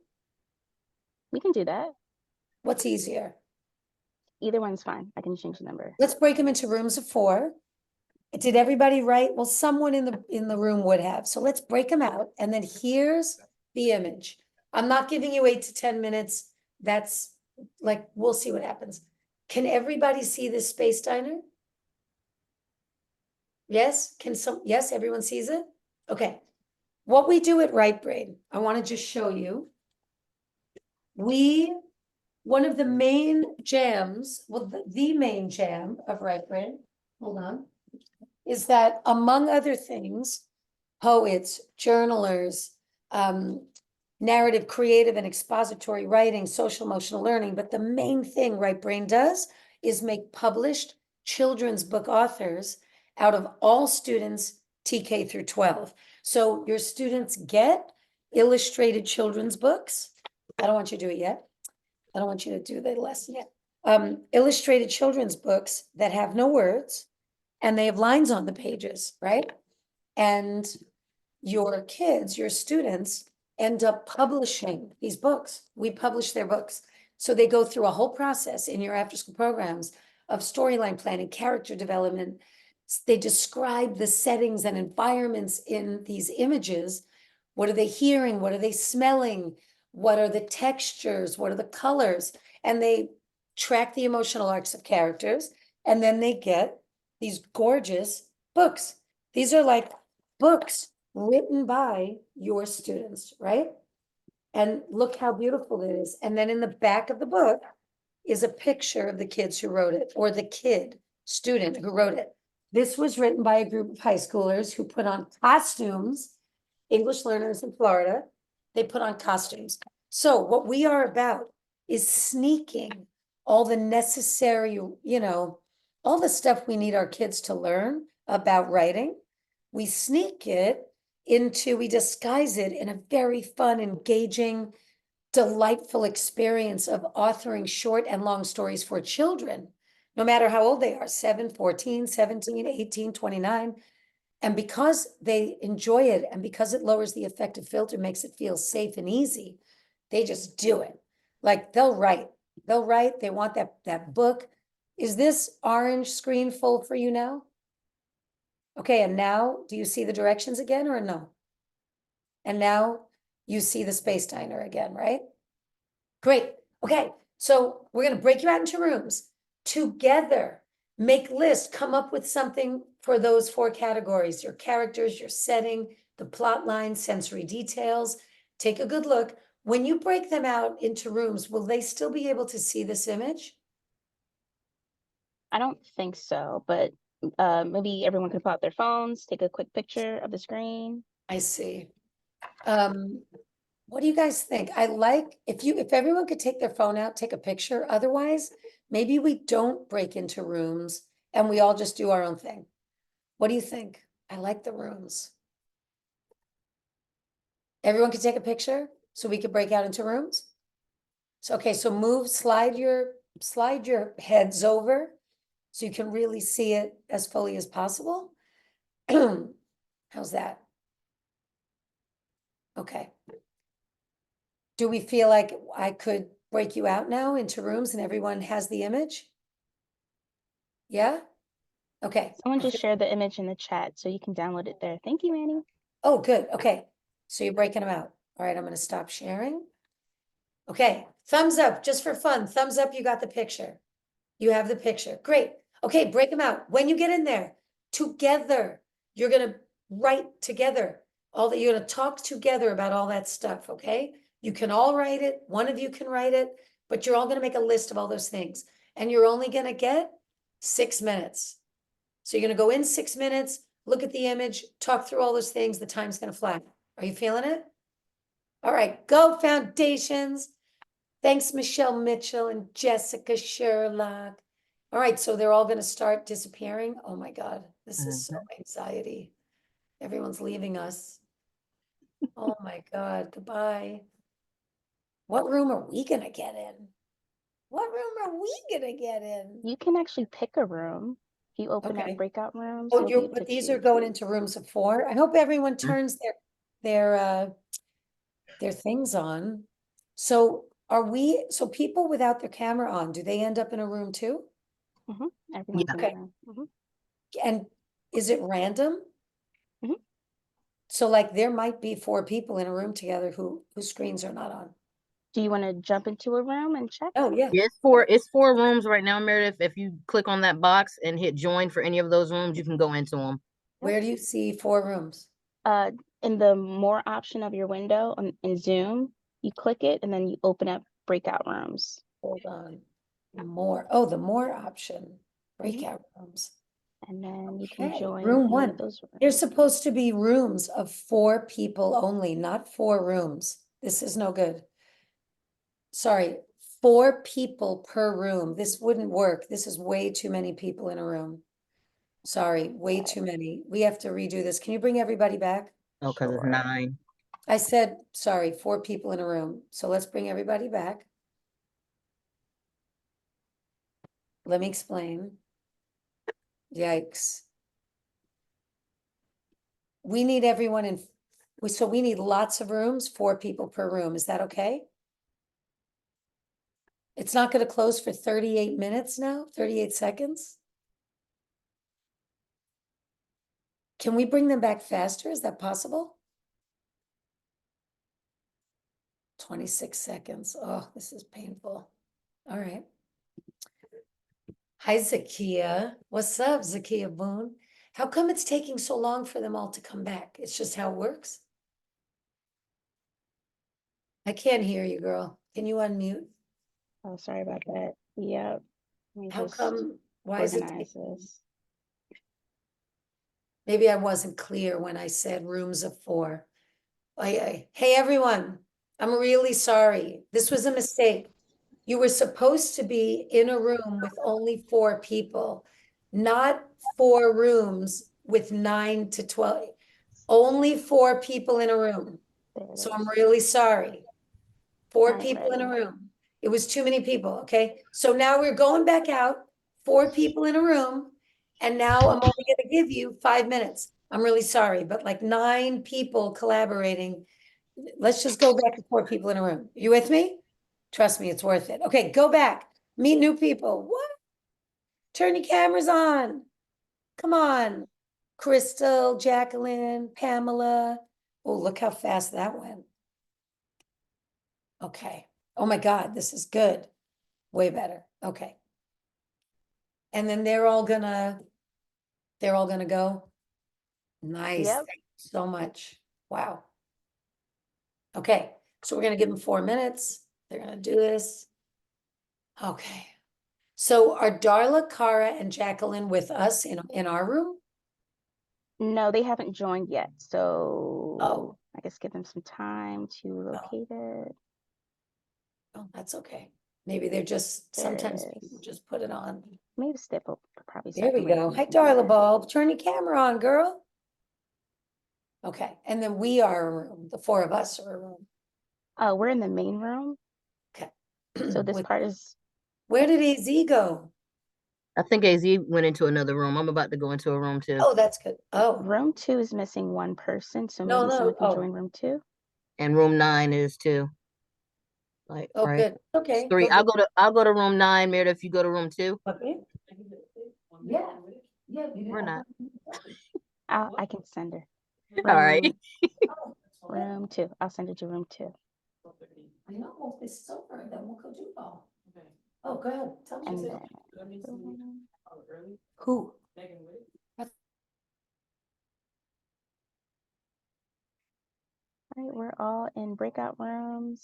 We can do that. What's easier? Either one's fine. I can change the number. Let's break them into rooms of 4. Did everybody write? Well, someone in the room would have. So let's break them out. And then here's the image. I'm not giving you 8 to 10 minutes. That's like, we'll see what happens. Can everybody see this space diner? Yes? Yes, everyone sees it? Okay. What we do at Right Brain, I want to just show you. One of the main jams, well, the main jam of Right Brain, hold on, is that among other things, poets, journalers, narrative, creative, and expository writing, social emotional learning, but the main thing Right Brain does is make published children's book authors out of all students TK through 12. So your students get illustrated children's books. I don't want you to do it yet. I don't want you to do the lesson yet. Illustrated children's books that have no words and they have lines on the pages, right? And your kids, your students end up publishing these books. We publish their books. So they go through a whole process in your after school programs of storyline planning, character development. They describe the settings and environments in these images. What are they hearing? What are they smelling? What are the textures? What are the colors? And they track the emotional arcs of characters. And then they get these gorgeous books. These are like books written by your students, right? And look how beautiful it is. And then in the back of the book is a picture of the kids who wrote it, or the student who wrote it. This was written by a group of high schoolers who put on costumes, English learners in Florida. They put on costumes. So what we are about is sneaking all the necessary, all the stuff we need our kids to learn about writing we sneak it into, we disguise it in a very fun, engaging, delightful experience of authoring short and long stories for children, no matter how old they are, 7, 14, 17, 18, 29. And because they enjoy it and because it lowers the affective filter, makes it feel safe and easy, they just do it. Like they'll write, they want that book. Is this orange screen full for you now? Okay, and now do you see the directions again or no? And now you see the space diner again, right? Great. Okay, so we're gonna break you out into rooms together. Make lists, come up with something for those 4 categories, your characters, your setting, the plot line, sensory details. Take a good look. When you break them out into rooms, will they still be able to see this image? I don't think so, but maybe everyone could pull out their phones, take a quick picture of the screen. I see. What do you guys think? I like if everyone could take their phone out, take a picture. Otherwise, maybe we don't break into rooms and we all just do our own thing. What do you think? I like the rooms. Everyone could take a picture so we could break out into rooms. So, okay, so slide your heads over so you can really see it as fully as possible. How's that? Okay. Do we feel like I could break you out now into rooms and everyone has the image? Yeah? Okay. Someone just shared the image in the chat, so you can download it there. Thank you, Annie. Oh, good. Okay. So you're breaking them out. All right, I'm going to stop sharing. Okay. Thumbs up, just for fun. Thumbs up, you got the picture. You have the picture. Great. Okay, break them out. When you get in there, together, you're going to write together. You're going to talk together about all that stuff, okay? You can all write it. One of you can write it, but you're all going to make a list of all those things. And you're only going to get 6 minutes. So you're going to go in 6 minutes, look at the image, talk through all those things. The time's going to fly. Are you feeling it? All right, go Foundations. Thanks, Michelle Mitchell and Jessica Sherlock. All right, so they're all going to start disappearing. Oh my God, this is so anxiety. Everyone's leaving us. Oh my God, goodbye. What room are we going to get in? What room are we going to get in? You can actually pick a room. If you open Okay. up breakout rooms, Oh, you'll be able but to these are choose. going into rooms of 4. I hope everyone turns their things on. So so people without their camera on, do they end up in a room too? Everyone's in the Okay. room. And is it random? Mhm. So like there might be 4 people in a room together whose screens are not on. Do you want to jump into a room and check? Oh yeah. Yeah, it's 4 rooms right now, Meredith. If you click on that box and hit join for any of those rooms, you can go into them. Where do you see 4 rooms? In the more option of your window in Zoom, you click it and then you open up breakout rooms. Hold on. More. Oh, the more option. Breakout rooms. And then you can Okay, join room any 1. of those rooms. There's supposed to be rooms of 4 people only, not 4 rooms. This is no good. Sorry, 4 people per room. This wouldn't work. This is way too many people in a room. Sorry, way too many. We have to redo this. Can you bring everybody back? Oh, because it's 9. I said, sorry, 4 people in a room. So let's bring everybody back. Let me explain. Yikes. We need everyone in, so we need lots of rooms, 4 people per room. Is that okay? It's not going to close for 38 minutes now, 38 seconds. Can we bring them back faster? Is that possible? 26 seconds. Oh, this is painful. All right. Hi, Zakia. What's up, Zakia Boone? How come it's taking so long for them all to come back? It's just how it works. I can't hear you, girl. Can you unmute? Oh, sorry about that. Yep. Let me How just come? Why is it organize taking? this. Maybe I wasn't clear when I said rooms of 4. Hey, everyone. I'm really sorry. This was a mistake. You were supposed to be in a room with only 4 people, not 4 rooms with 9 to 12. Only 4 people in a room. There it So is. I'm really sorry. 4 Alright, people in a ready. room. It was too many people, okay? So now we're going back out, 4 people in a room, and now I'm only gonna give you 5 minutes. I'm really sorry, but like 9 people collaborating. Let's just go back to 4 people in a room. You with me? Trust me, it's worth it. Okay, go back. Meet new people. What? Turn your cameras on. Come on. Crystal, Jacqueline, Pamela. Oh, look how fast that went. Okay. Oh my God, this is good. Way better. Okay. And then they're all gonna go. Nice. Yep. Thank you so much. Wow. Okay, so we're gonna give them 4 minutes. They're gonna do this. Okay. So are Darla, Cara, and Jacqueline with us in our room? No, they haven't joined yet, so Oh. I guess give them some time to locate it. Oh, that's okay. Maybe they're just, There it sometimes people is. just put it on. Maybe Step will probably There start we the room go. from Hi, the computer. Darla Bulb. Turn your camera on, girl. Okay, and then we are a room. The 4 of us are a room. We're in the main room. Okay. So this With- part is Where did AZ go? I think AZ went into another room. I'm about to go into a room too. Oh, that's good. Oh, room 2 is missing 1 person, so No, maybe no, someone can oh. join room 2. And room 9 is too. Like, Oh, right. good. Okay. It's 3. go I'll go to room 9, Meredith, if you go to room 2. Okay. Yeah. Yeah. We're not. I can send her. All right. Room 2. I'll send it to room 2. I know, this is over, then we'll go do all. Oh, go ahead. Tell me. And Susan. then Who? all right, we're all in breakout rooms.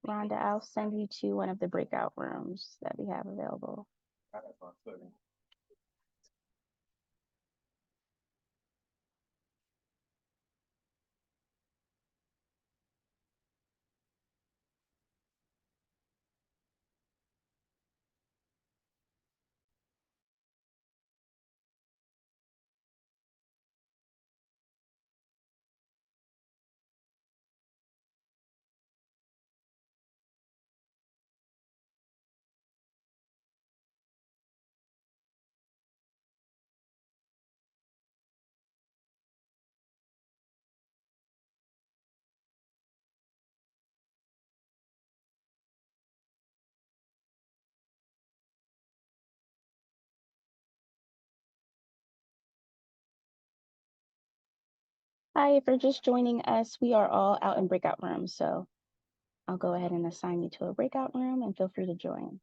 Rhonda, I'll send you to one of the breakout rooms that we have available. Hi, if you're just joining us, we are all out in breakout rooms, so I'll go ahead and assign you to a breakout room and feel free to join.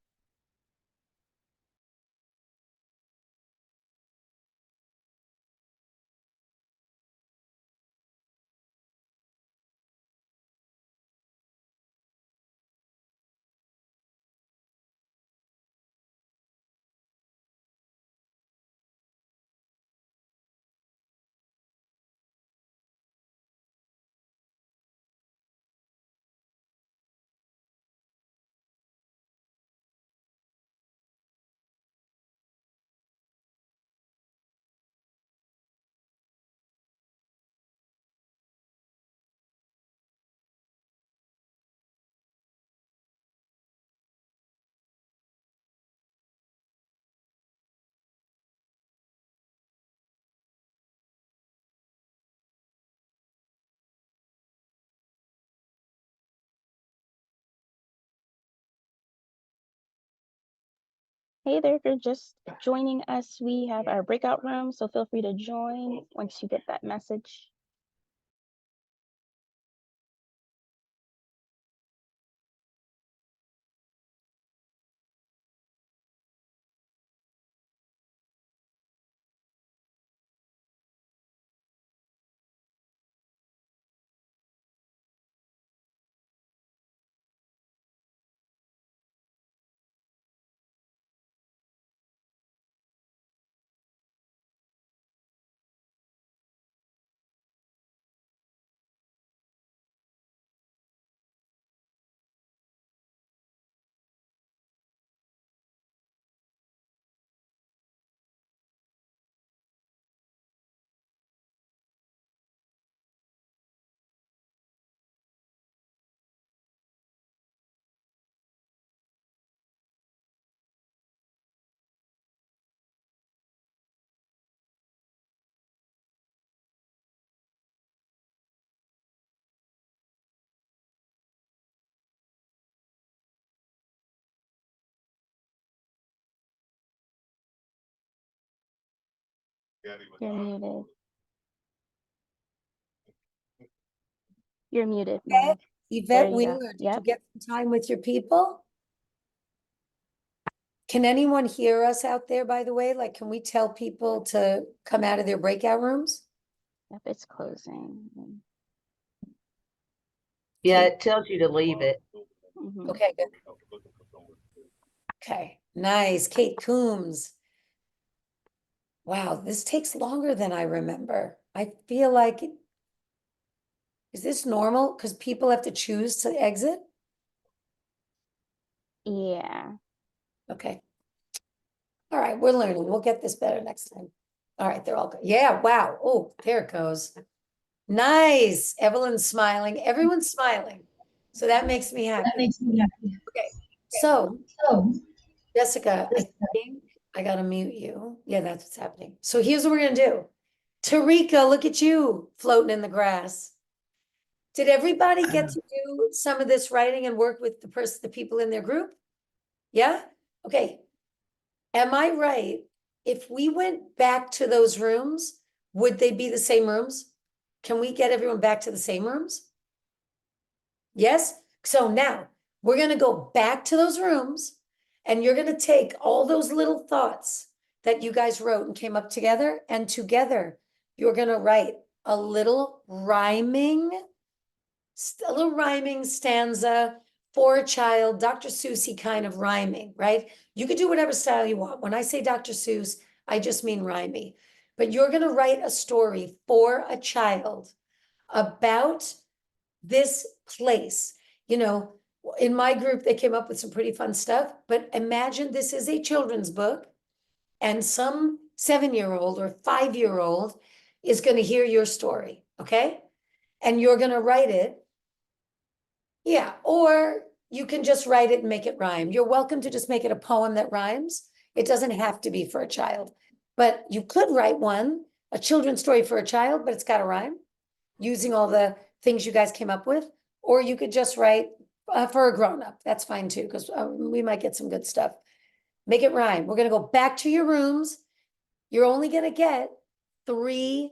Hey there, if you're just joining us, we have our breakout room, so feel free to join once you get that message. You're muted. You're muted, Okay. Meredith. There Yvette you go. Wheeler, did you Yep. get some time with your people? Can anyone hear us out there, by the way? Like, can we tell people to come out of their breakout rooms? Yep, it's closing. Yeah, it tells you to leave it. Mhm. Okay, good. Okay, nice. Kate Coombs. Wow, this takes longer than I remember. I feel like, is this normal? Because people have to choose to exit? Yeah. Okay. All right, we're learning. We'll get this better next time. All right, they're all good. Yeah, wow. Oh, there it goes. Nice. Evelyn's smiling. Everyone's smiling. So that makes me happy. Okay, so Jessica, I think I gotta mute you. Yeah, that's what's happening. So here's what we're gonna do. Tarika, look at you floating in the grass. Did everybody get to do some of this writing and work with the people in their group? Yeah? Okay. Am I right? If we went back to those rooms, would they be the same rooms? Can we get everyone back to the same rooms? Yes? So now we're going to go back to those rooms and you're going to take all those little thoughts that you guys wrote and came up together, and together you're going to write a little rhyming stanza for a child, Dr. Seussy kind of rhyming, right? You could do whatever style you want. When I say Dr. Seuss, I just mean rhyming. But you're going to write a story for a child about this place. You know, in my group, they came up with some pretty fun stuff, but imagine this is a children's book and some 7-year-old or 5-year-old is going to hear your story, okay? And you're going to write it. Yeah, or you can just write it and make it rhyme. You're welcome to just make it a poem that rhymes. It doesn't have to be for a child, but you could write one, a children's story for a child, but it's got to rhyme using all the things you guys came up with, or you could just write for a grown-up. That's fine too, because we might get some good stuff. Make it rhyme. We're going to go back to your rooms. You're only going to get 3.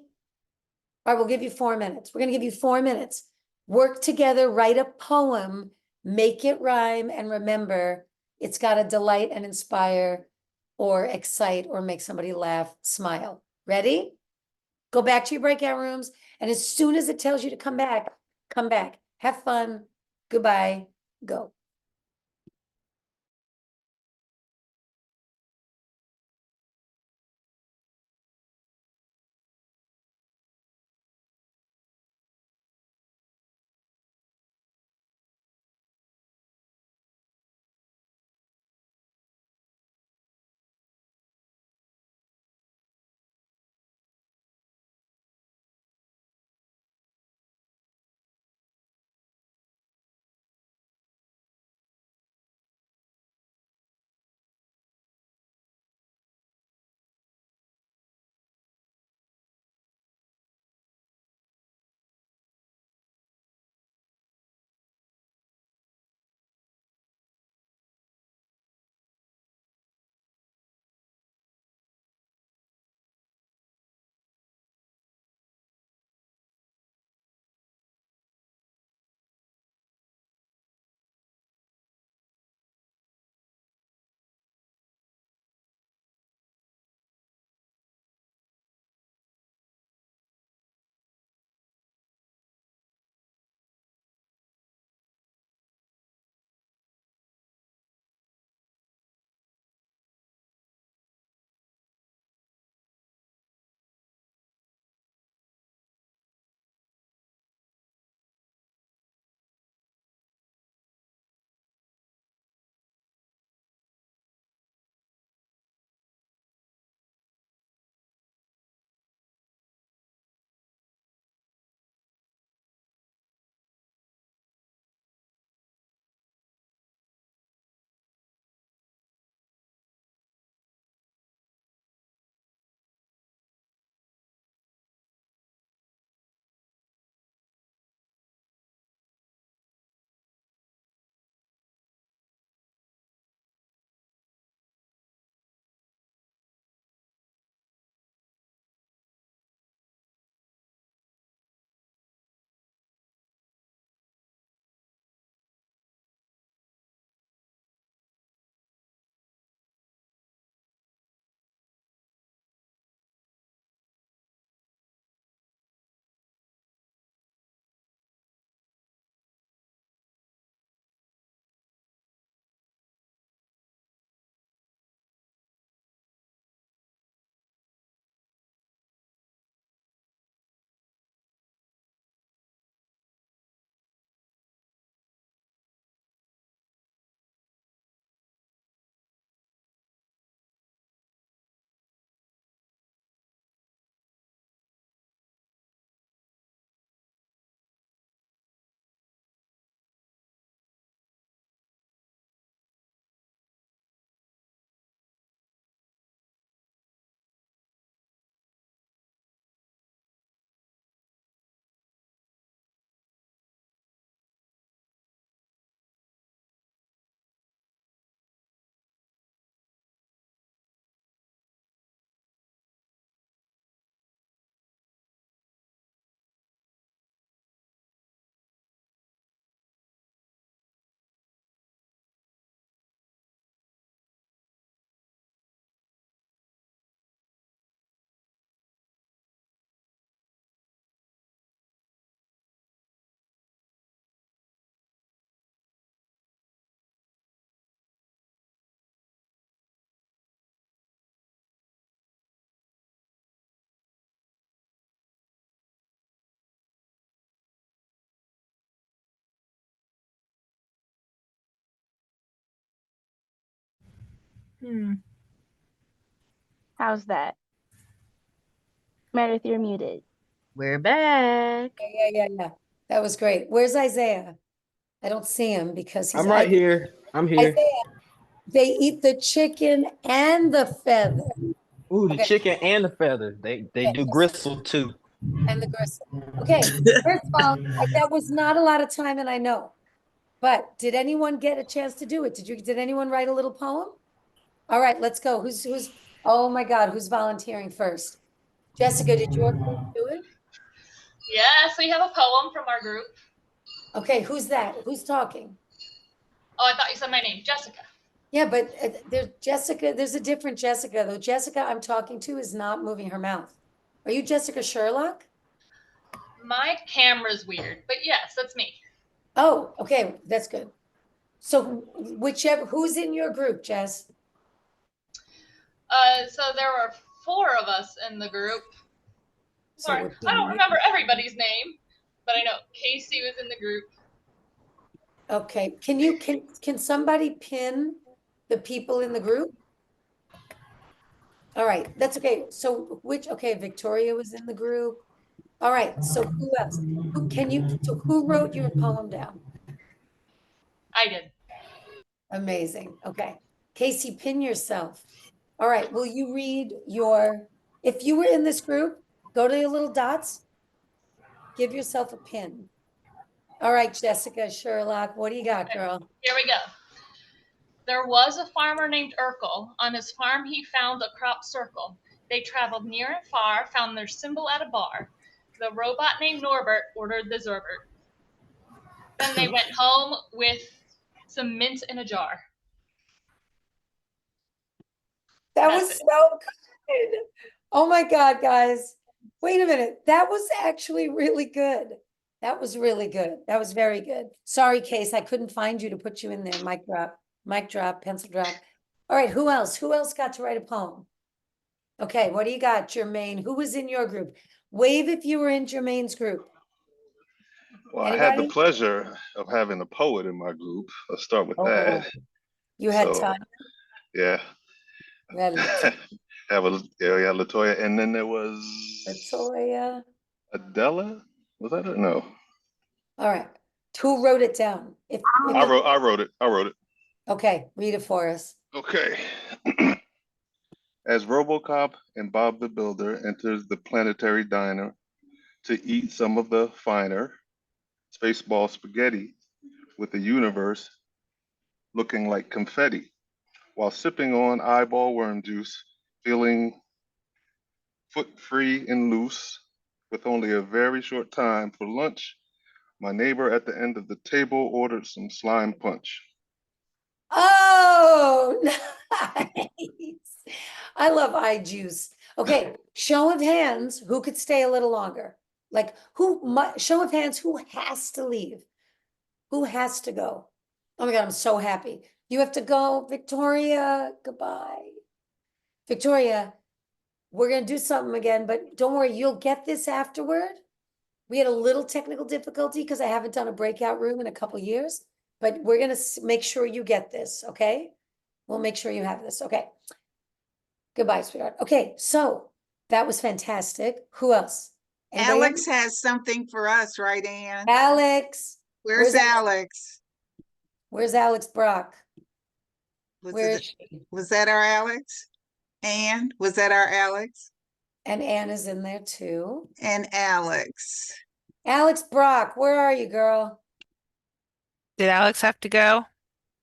All right, we'll give you 4 minutes. We're going to give you 4 minutes. Work together, write a poem, make it rhyme, and remember, it's got to delight and inspire or excite or make somebody laugh, smile. Ready? Go back to your breakout rooms, and as soon as it tells you to come back, come back. Have fun. Goodbye. Go. How's that? Meredith, you're muted. We're back. Yeah. That was great. Where's Isaiah? I don't see him because he's I'm right here. I'm here. Isaiah, they eat the chicken and the feather. Ooh, the Okay. chicken and the feather. They do gristle too. And the gristle. Okay, first of all, that was not a lot of time, and I know. But did anyone get a chance to do it? Did anyone write a little poem? All right, let's go. Who's oh my God, who's volunteering first? Jessica, did your group do it? Yes, we have a poem from our group. Okay, who's that? Who's talking? Oh, I thought you said my name, Jessica. Yeah, but there's Jessica, there's a different Jessica, though. Jessica I'm talking to is not moving her mouth. Are you Jessica Sherlock? My camera's weird, but yes, that's me. Oh, okay, that's good. So who's in your group, Jess? So there were 4 of us in the group. So Sorry, I don't remember everybody's name, but I know Casey was in the group. Okay, can somebody pin the people in the group? All right, that's okay. So okay, Victoria was in the group. All right, so who else? Who wrote your poem down? I did. Amazing. Okay. Casey, pin yourself. All right, will you read if you were in this group, go to your little dots, give yourself a pin. All right, Jessica Sherlock, what do you got, girl? Here we go. There was a farmer named Urkel. On his farm he found a crop circle. They traveled near and far, found their symbol at a bar. The robot named Norbert ordered the Zorbert. Then they went home with some mint in a jar. That was so good. Oh my God, guys. Wait a minute. That was actually really good. That was really good. That was very good. Sorry, Case, I couldn't find you to put you in there. Mic drop, pencil drop. All right, who else? Who else got to write a poem? Okay, what do you got, Jermaine? Who was in your group? Wave if you were in Jermaine's group. Well, I had the Anybody? pleasure of having a poet in my group. Let's start with that. You had So, time. yeah. You had Yeah, LaToya. And then there was LaToya. Adela. Was that it? No. All right. Who wrote it down? I wrote it. Okay, read it for us. Okay. As RoboCop and Bob the Builder enters the planetary diner to eat some of the finer spaceball spaghetti with the universe looking like confetti, while sipping on eyeball worm juice, feeling foot free and loose, with only a very short time for lunch, my neighbor at the end of the table ordered some slime punch. Oh, nice. I love eye juice. Okay, show of hands, who could stay a little longer? Like show of hands, who has to leave? Who has to go? Oh my God, I'm so happy. You have to go, Victoria. Goodbye. Victoria, we're going to do something again, but don't worry, you'll get this afterward. We had a little technical difficulty because I haven't done a breakout room in a couple years, but we're going to make sure you get this, okay? We'll make sure you have this, okay? Goodbye, sweetheart. Okay, so that was fantastic. Who else? Anybody Alex else? has something for us, right, Ann? Alex. Where's Alex? Where's Alex Brock? Where is she? Was that our Alex? Ann, was that our Alex? And Ann is in there too. And Alex. Alex Brock, where are you, girl? Did Alex have to go?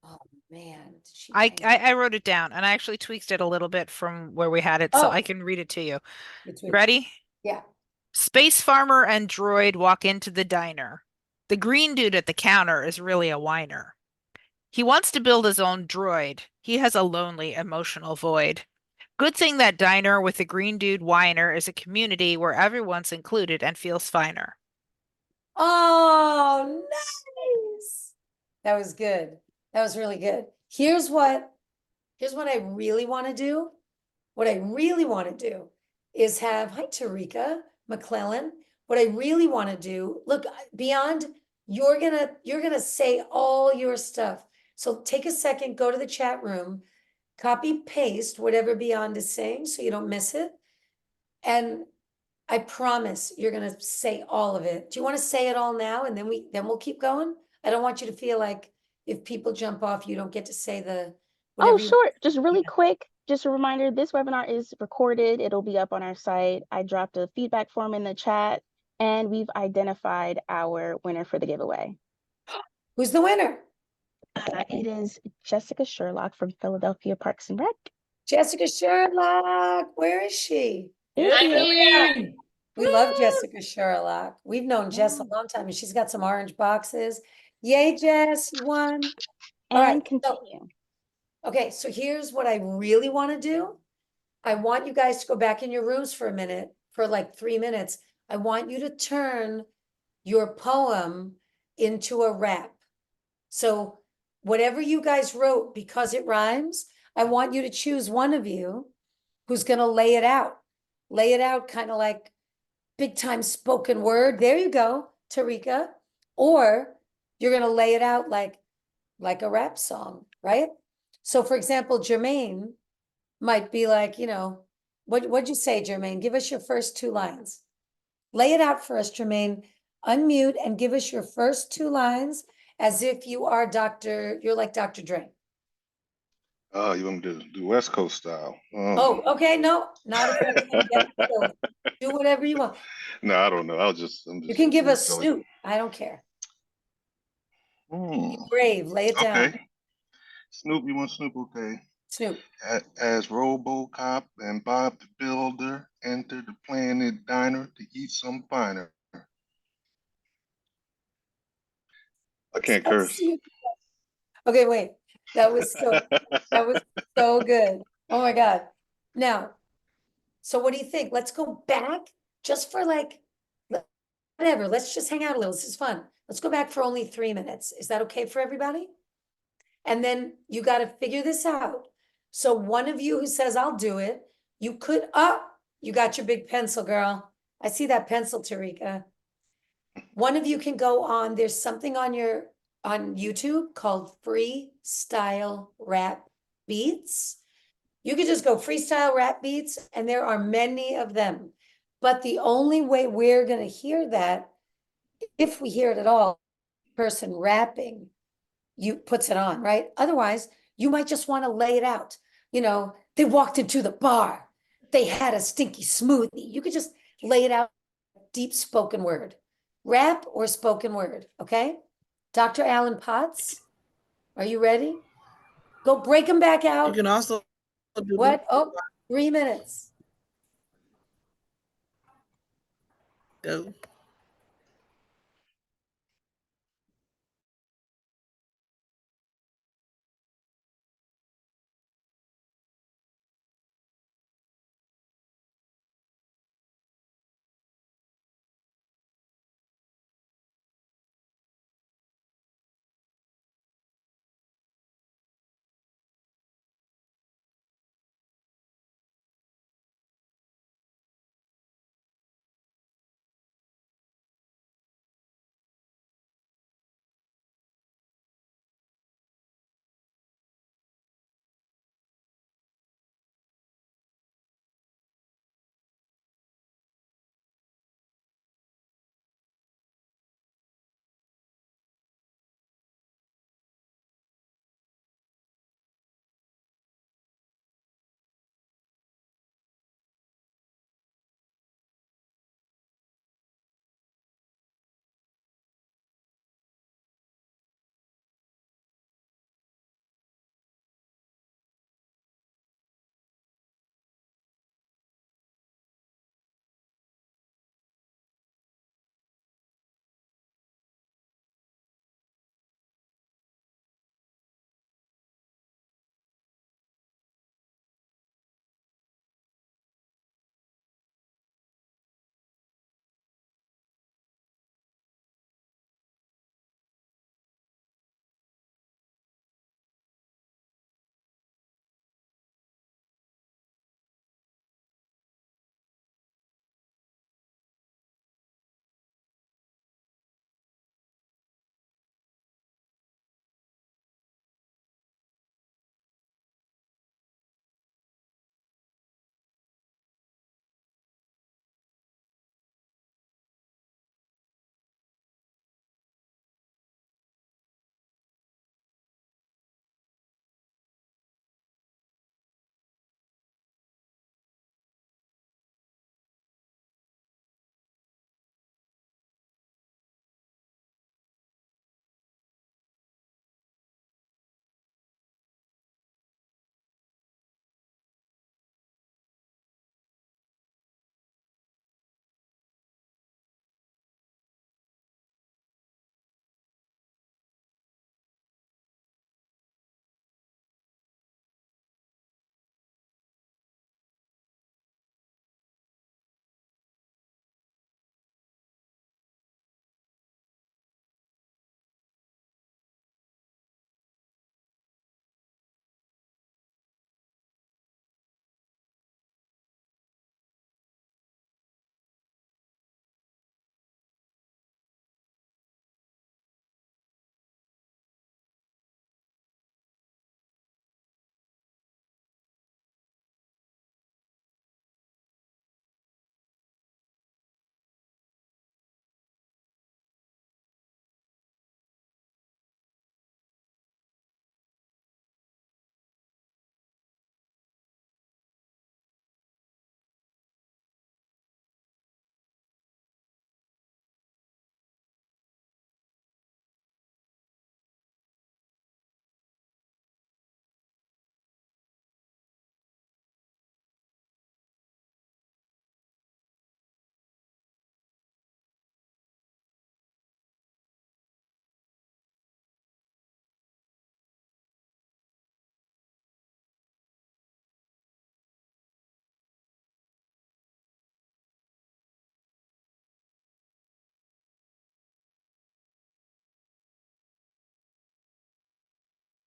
Oh man. I wrote it down and I actually tweaked it a little bit from where we had it, so I can read it to you. Ready? Yeah. Space farmer and droid walk into the diner. The green dude at the counter is really a whiner. He wants to build his own droid. He has a lonely, emotional void. Good thing that diner with the green dude whiner is a community where everyone's included and feels finer. Oh, nice. That was good. That was really good. Here's what I really want to do. What I really want to do is have, hi, Tarika McClellan. What I really want to do, look, beyond, you're gonna say all your stuff. So take a second, go to the chat room, copy paste whatever Beyond is saying so you don't miss it. And I promise you're gonna say all of it. Do you want to say it all now and then we'll keep going? I don't want you to feel like if people jump off, you don't get to say the Oh, whatever you. sure. Just really quick, just a reminder, this webinar is recorded. It'll be up on our site. I dropped a feedback form in the chat, and we've identified our winner for the giveaway. Who's the winner? It is Jessica Sherlock from Philadelphia Parks and Rec. Jessica Sherlock, where is she? There she is. Philly! We love Jessica Sherlock. We've known Jess a long time and she's got some orange boxes. Yay, Jess, you won. All right, And continue. Okay, so here's what I really want to do. I want you guys to go back in your rooms for a minute, for like 3 minutes. I want you to turn your poem into a rap. So whatever you guys wrote, because it rhymes, I want you to choose one of you who's going to lay it out. Lay it out kind of like big time spoken word. There you go, Tarika. Or you're going to lay it out like a rap song, right? So for example, Jermaine might be like, what'd you say, Jermaine? Give us your first 2 lines. Lay it out for us, Jermaine. Unmute and give us your first 2 lines as if you are you're like Dr. Dre. Oh, you want me to do West Coast style? Oh, okay, no, not if that's gonna get killed. Do whatever you want. No, I don't know. I'm You just can give being us silly. Snoop. I don't care. Hmm. Be brave, lay it down. Okay. Snoop, you want Snoop? Okay. Snoop. As RoboCop and Bob the Builder enter the Planet Diner to eat some finer. I can't curse. Okay, wait. That was so good. Oh my God. Now, so what do you think? Let's go back just for whatever. Let's just hang out a little. This is fun. Let's go back for only 3 minutes. Is that okay for everybody? And then you got to figure this out. So one of you who says, I'll do it, you could, you got your big pencil, girl. I see that pencil, Tarika. One of you can go on, there's something on YouTube called Freestyle Rap Beats. You could just go freestyle rap beats, and there are many of them. But the only way we're going to hear that, if we hear it at all, person rapping, you puts it on, right? Otherwise, you might just want to lay it out. They walked into the bar. They had a stinky smoothie. You could just lay it out, deep spoken word, rap or spoken word, okay? Dr. Alan Potts, are you ready? Go break them back out. You can also do What? Oh, 3 minutes. Go.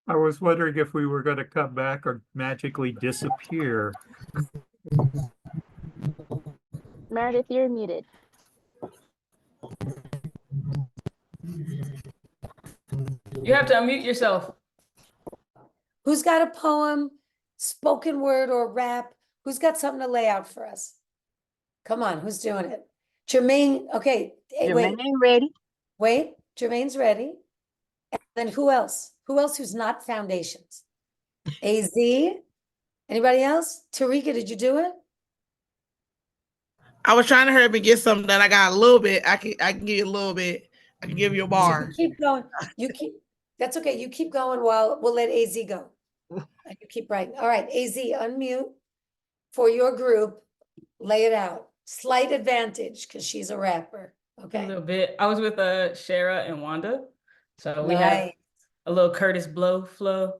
I was wondering if we were going to come back or magically disappear. Meredith, you're muted. You have to unmute yourself. Who's got a poem, spoken word or rap? Who's got something to lay out for us? Come on, who's doing it? Jermaine, okay, hey, wait, Jermaine ready? wait, Jermaine's ready. And then who else? Who else who's not foundations? AZ? Anybody else? Tarika, did you do it? I was trying to hurry up and get something that I got a little bit. I can give you a little bit. I can give you a So bar. you keep going. You keep, that's okay. You keep going while we'll let AZ go. And you keep writing. All right, AZ, unmute for your group. Lay it out. Slight advantage because she's a rapper. A Okay. little bit. I was with Shara and Wanda. So we Nice. have a little Curtis Blow flow.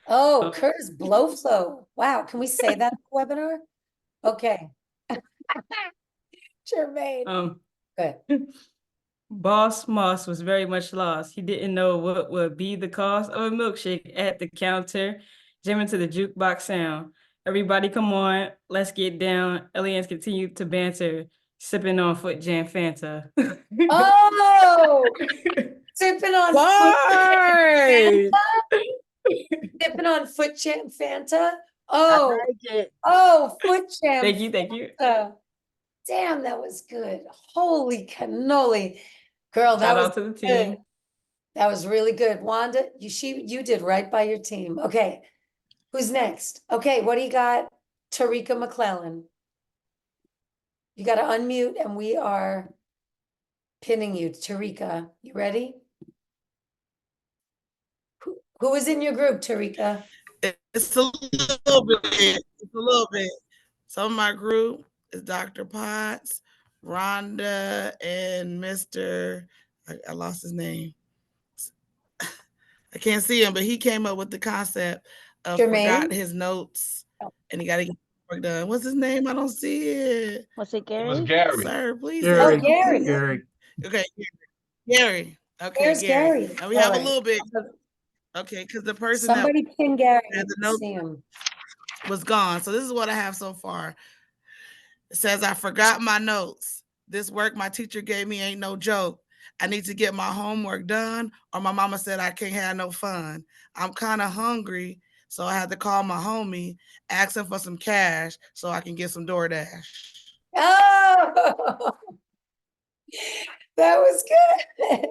Oh, Curtis Blowflow. Wow. Can we say that in the webinar? Okay. Jermaine. Good. Boss Moss was very much lost. He didn't know what would be the cost of a milkshake at the counter, jamming to the jukebox sound. Everybody come on, let's get down. Aliens continued to banter, sipping on Foot Jam Fanta. Oh, sipping on Bars! sipping on Foot Jam Fanta. Oh, I like it. oh, Foot Jam. Thank you, thank you. Fanta. Damn, that was good. Holy cannoli. Girl, that Shout was out to the good. team. That was really good. Wanda, you did right by your team. Okay. Who's next? Okay, what do you got? Tarika McClellan. You got to unmute and we are pinning you. Tarika, you ready? Who is in your group, Tarika? It's a little bit. It's a little bit. Some of my group is Dr. Potts, Rhonda, and Mr. I lost his name. I can't see him, but he came up with the concept of forgot his notes and he got to get work done. What's his name? I don't see it. Was it Gary? It was Gary. Sir, please. Gary, Oh, Gary. Gary. Okay, Gary. Okay, There's Gary. Gary. And we All have right. a little bit. Okay, because the person Somebody pin Gary. that had the to note see him. was gone. So this is what I have so far. It says, I forgot my notes. This work my teacher gave me ain't no joke. I need to get my homework done, or my mama said I can't have no fun. I'm kind of hungry, so I had to call my homie, asking for some cash so I can get some DoorDash. Oh, that was good.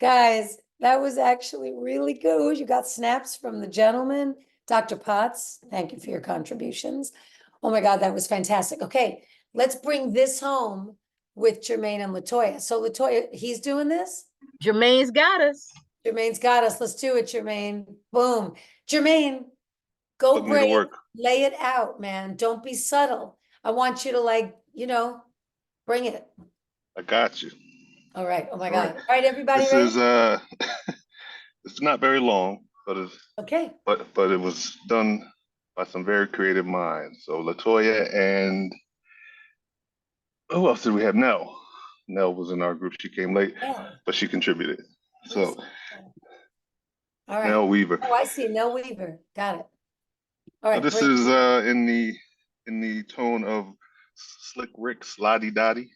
Guys, that was actually really good. You got snaps from the gentleman, Dr. Potts. Thank you for your contributions. Oh my God, that was fantastic. Okay, let's bring this home with Jermaine and LaToya. So LaToya, he's doing this? Jermaine's got us. Jermaine's got us. Let's do it, Jermaine. Boom. Jermaine, go Put me to brave. work. Lay it out, man. Don't be subtle. I want you to bring it. I got you. All right. Oh my All God. right. All right, everybody This ready? is it's not very long, but Okay. but it was done by some very creative minds. So LaToya and who else did we have? Nell. Nell was in our group. She came late, but she contributed. So All right. Nell Weaver. Oh, I see. Nell Weaver. Got it. All So right. this bring- is in the tone of Slick Rick's Lottie Dottie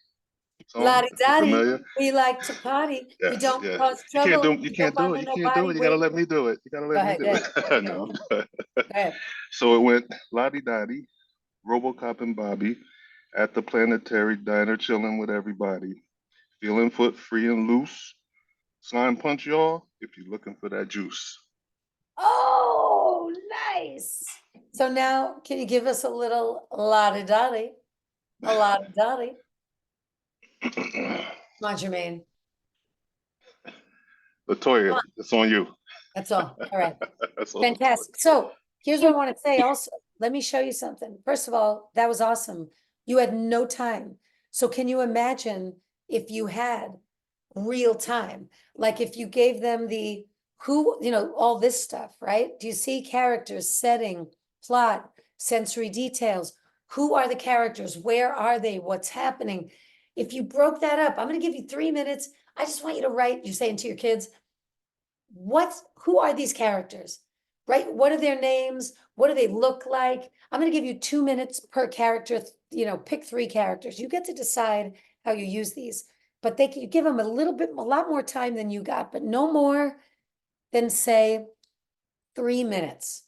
song. Lottie If you're Dottie, familiar. we like to party. We Yes, don't yes. cause You can't trouble. do We you can't don't do bother it. You can't do nobody. it. You gotta Wait. let me do it. You gotta Go let me ahead, do go it. ahead. No. Go ahead. So it went Lottie Dottie, RoboCop and Bobby at the planetary diner chilling with everybody. Feeling foot free and loose. Slime punch y'all if you're looking for that juice. Oh, nice. So now, can you give us a little Lottie Dottie? A Lottie Dottie. Come on, Jermaine. LaToya, it's on you. That's all. All right. That's all. Fantastic. So here's what I want to say also. Let me show you something. First of all, that was awesome. You had no time. So can you imagine if you had real time? Like if you gave them all this stuff, right? Do you see characters, setting, plot, sensory details? Who are the characters? Where are they? What's happening? If you broke that up, I'm going to give you 3 minutes. I just want you to write, you're saying to your kids, who are these characters, right? What are their names? What do they look like? I'm going to give you 2 minutes per character, pick 3 characters. You get to decide how you use these, but you give them a lot more time than you got, but no more than say 3 minutes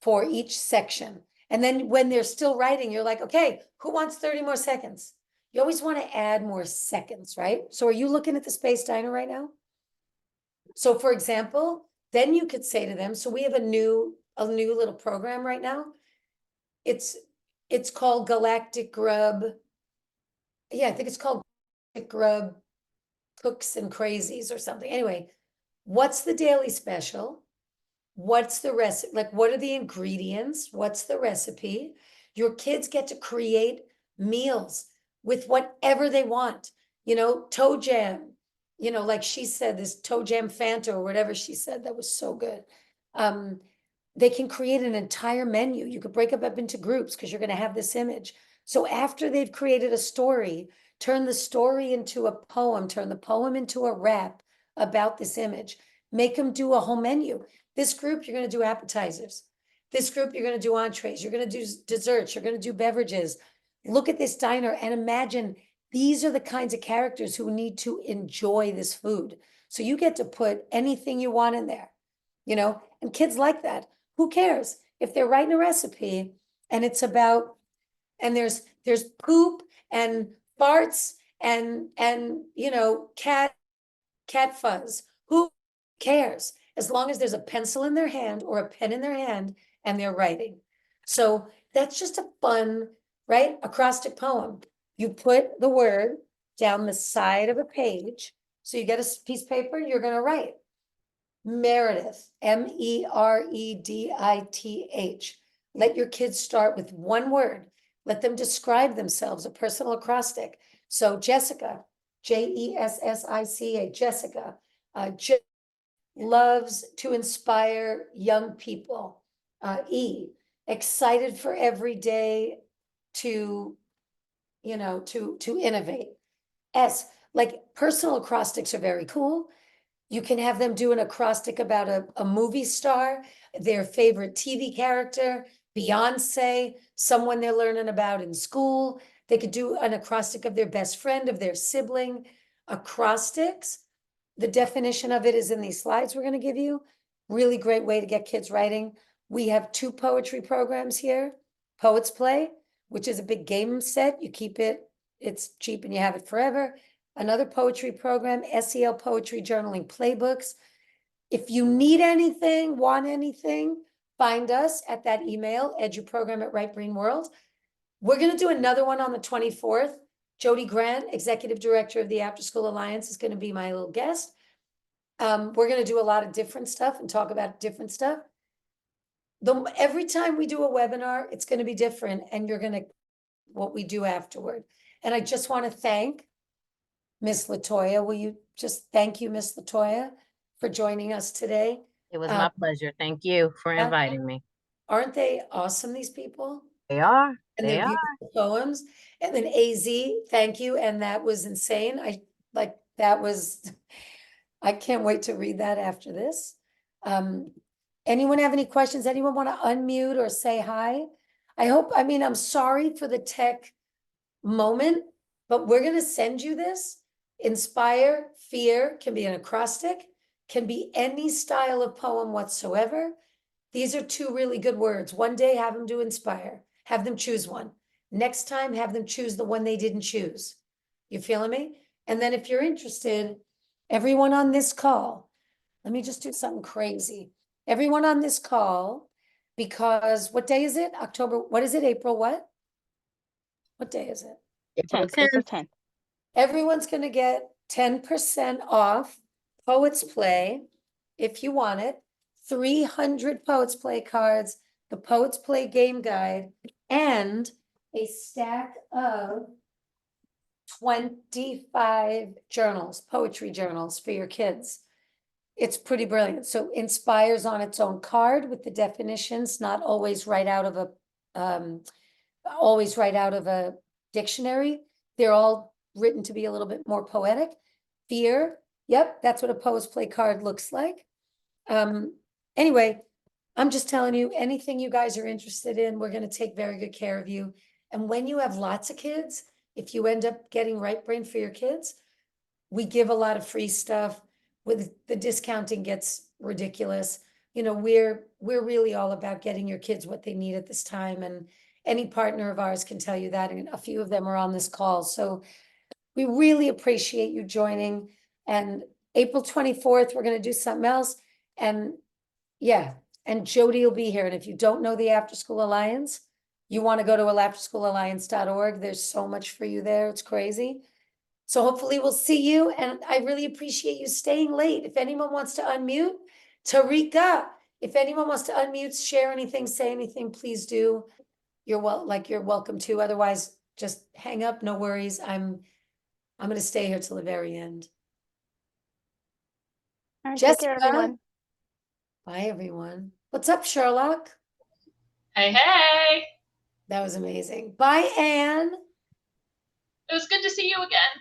for each section. And then when they're still writing, you're like, okay, who wants 30 more seconds? You always want to add more seconds, right? So are you looking at the Space Diner right now? So for example, then you could say to them, so we have a new little program right now. It's called Galactic Grub. Yeah, I think it's called Galactic Grub Cooks and Crazies or something. Anyway, what's the daily special? What's the recipe? Like, what are the ingredients? What's the recipe? Your kids get to create meals with whatever they want. Toe jam, like she said, this toe jam Fanta or whatever she said, that was so good. They can create an entire menu. You could break up into groups because you're going to have this image. So after they've created a story, turn the story into a poem, turn the poem into a rap about this image. Make them do a whole menu. This group, you're going to do appetizers. This group, you're going to do entrees. You're going to do desserts. You're going to do beverages. Look at this diner and imagine these are the kinds of characters who need to enjoy this food. So you get to put anything you want in there, and kids like that. Who cares if they're writing a recipe and it's about, and there's poop and farts and cat fuzz. Who cares? As long as there's a pencil in their hand or a pen in their hand and they're writing. So that's just a fun, right? Acrostic poem. You put the word down the side of a page. So you get a piece of paper, you're going to write Meredith, Meredith. Let your kids start with one word. Let them describe themselves, a personal acrostic. So Jessica, Jessica, Jessica, loves to inspire young people. Excited for every day to innovate. Like personal acrostics are very cool. You can have them do an acrostic about a movie star, their favorite TV character, Beyonce, someone they're learning about in school. They could do an acrostic of their best friend, of their sibling. Acrostics, the definition of it is in these slides we're going to give you. Really great way to get kids writing. We have 2 poetry programs here. Poets Play, which is a big game set. You keep it, it's cheap and you have it forever. Another poetry program, SEL Poetry Journaling Playbooks. If you need anything, want anything, find us at that email, eduprogram@RightBrainWorld. We're going to do another one on the 24th. Jody Grant, Executive Director of the After School Alliance, is going to be my little guest. We're going to do a lot of different stuff and talk about different stuff. Every time we do a webinar, it's going to be different, and you're going to what we do afterward. And I just want to thank Miss LaToya. Will you just thank you, Miss LaToya, for joining us today? It was my pleasure. Thank you for inviting me. Aren't they awesome, these people? They are. And their beautiful poems. And then AZ, thank you. And that was insane. I can't wait to read that after this. Anyone have any questions? Anyone want to unmute or say hi? I'm sorry for the tech moment, but we're going to send you this. Inspire, fear can be an acrostic, can be any style of poem whatsoever. These are 2 really good words. One day, have them do inspire. Have them choose one. Next time, have them choose the one they didn't choose. You feeling me? And then if you're interested, everyone on this call, let me just do something crazy. Everyone on this call, because what day is it? October, what is it? April what? What day is it? April 10th. Everyone's going to get 10% off Poets Play if you want it. 300 Poets Play cards, the Poets Play game guide, and a stack of 25 journals, poetry journals for your kids. It's pretty brilliant. So Inspire's on its own card with the definitions, not always right out of a dictionary. They're all written to be a little bit more poetic. Fear, yep, that's what a Poets Play card looks like. Anyway, I'm just telling you, anything you guys are interested in, we're gonna take very good care of you. And when you have lots of kids, if you end up getting Right Brain for your kids, we give a lot of free stuff. With the discounting gets ridiculous. You know, we're really all about getting your kids what they need at this time, and any partner of ours can tell you that, and a few of them are on this call. So we really appreciate you joining. And April 24th, we're gonna do something else. And yeah, and Jody will be here. And if you don't know the After School Alliance, you want to go to afterschoolalliance.org. There's so much for you there. It's crazy. So hopefully we'll see you. And I really appreciate you staying late. If anyone wants to unmute, Tarika, if anyone wants to unmute, share anything, say anything, please do. You're welcome to. Otherwise, just hang up. No worries. I'm going to stay here till the very end. All right, take care, Jessica. everyone. Bye, everyone. What's up, Sherlock? Hey, hey. That was amazing. Bye, Anne. It was good to see you again.